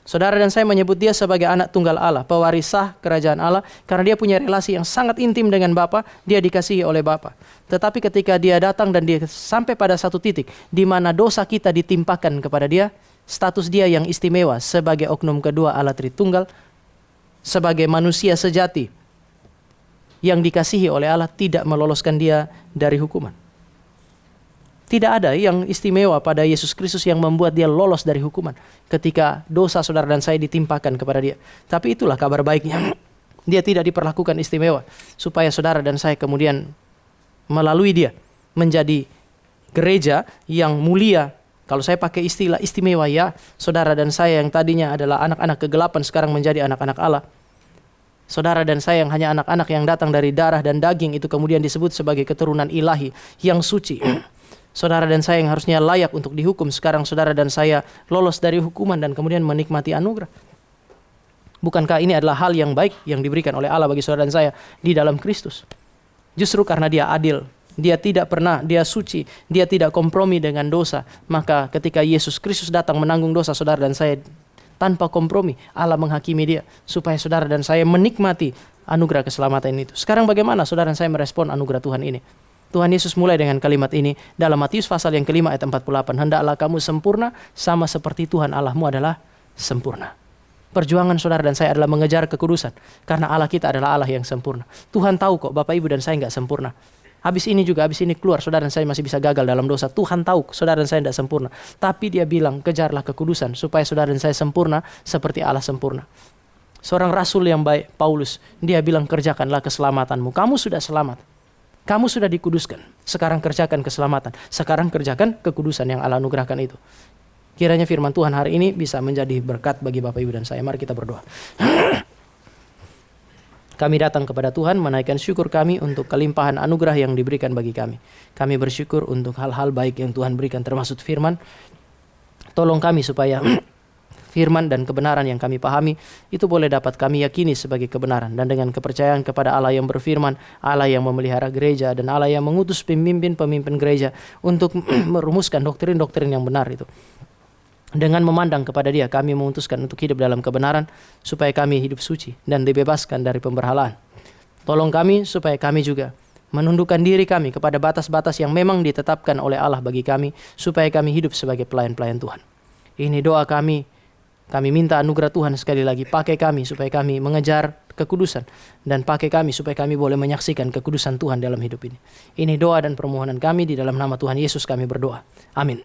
Saudara dan saya menyebut dia sebagai anak tunggal Allah, pewaris sah kerajaan Allah. Karena dia punya relasi yang sangat intim dengan Bapa, dia dikasihi oleh Bapa. Tetapi ketika dia datang dan dia sampai pada satu titik di mana dosa kita ditimpakan kepada dia, status dia yang istimewa sebagai oknum kedua Allah Tritunggal, sebagai manusia sejati yang dikasihi oleh Allah, tidak meloloskan dia dari hukuman. Tidak ada yang istimewa pada Yesus Kristus yang membuat dia lolos dari hukuman ketika dosa saudara dan saya ditimpakan kepada dia. Tapi itulah kabar baiknya. Dia tidak diperlakukan istimewa supaya saudara dan saya kemudian melalui dia menjadi gereja yang mulia. Kalau saya pakai istilah istimewa ya, saudara dan saya yang tadinya adalah anak-anak kegelapan sekarang menjadi anak-anak Allah. Saudara dan saya yang hanya anak-anak yang datang dari darah dan daging itu kemudian disebut sebagai keturunan ilahi yang suci. Saudara dan saya yang harusnya layak untuk dihukum, sekarang saudara dan saya lolos dari hukuman dan kemudian menikmati anugerah. Bukankah ini adalah hal yang baik yang diberikan oleh Allah bagi saudara dan saya di dalam Kristus? Justru karena dia adil dia tidak pernah, dia suci, dia tidak kompromi dengan dosa. Maka ketika Yesus Kristus datang menanggung dosa saudara dan saya tanpa kompromi, Allah menghakimi dia supaya saudara dan saya menikmati anugerah keselamatan itu. Sekarang bagaimana saudara dan saya merespon anugerah Tuhan ini? Tuhan Yesus mulai dengan kalimat ini dalam Matius pasal yang kelima ayat 48. Hendaklah kamu sempurna sama seperti Tuhan Allahmu adalah sempurna. Perjuangan saudara dan saya adalah mengejar kekudusan. Karena Allah kita adalah Allah yang sempurna. Tuhan tahu kok Bapak Ibu dan saya nggak sempurna. Habis ini keluar, saudara dan saya masih bisa gagal dalam dosa. Tuhan tahu saudara dan saya tidak sempurna. Tapi dia bilang, kejarlah kekudusan supaya saudara dan saya sempurna seperti Allah sempurna. Seorang rasul yang baik, Paulus, dia bilang, kerjakanlah keselamatanmu. Kamu sudah selamat. Kamu sudah dikuduskan. Sekarang kerjakan keselamatan. Sekarang kerjakan kekudusan yang Allah anugerahkan itu. Kiranya firman Tuhan hari ini bisa menjadi berkat bagi Bapak Ibu dan saya. Mari kita berdoa. Kami datang kepada Tuhan menaikkan syukur kami untuk kelimpahan anugerah yang diberikan bagi kami. Kami bersyukur untuk hal-hal baik yang Tuhan berikan termasuk firman. Tolong kami supaya firman dan kebenaran yang kami pahami itu boleh dapat kami yakini sebagai kebenaran. Dan dengan kepercayaan kepada Allah yang berfirman, Allah yang memelihara gereja, dan Allah yang mengutus pemimpin-pemimpin gereja untuk merumuskan doktrin-doktrin yang benar itu. Dengan memandang kepada dia, kami memutuskan untuk hidup dalam kebenaran supaya kami hidup suci dan dibebaskan dari pemberhalaan. Tolong kami supaya kami juga menundukkan diri kami kepada batas-batas yang memang ditetapkan oleh Allah bagi kami supaya kami hidup sebagai pelayan-pelayan Tuhan. Ini doa kami. Kami minta anugerah Tuhan sekali lagi. Pakai kami supaya kami mengejar kekudusan. Dan pakai kami supaya kami boleh menyaksikan kekudusan Tuhan dalam hidup ini. Ini doa dan permohonan kami di dalam nama Tuhan Yesus kami berdoa. Amin.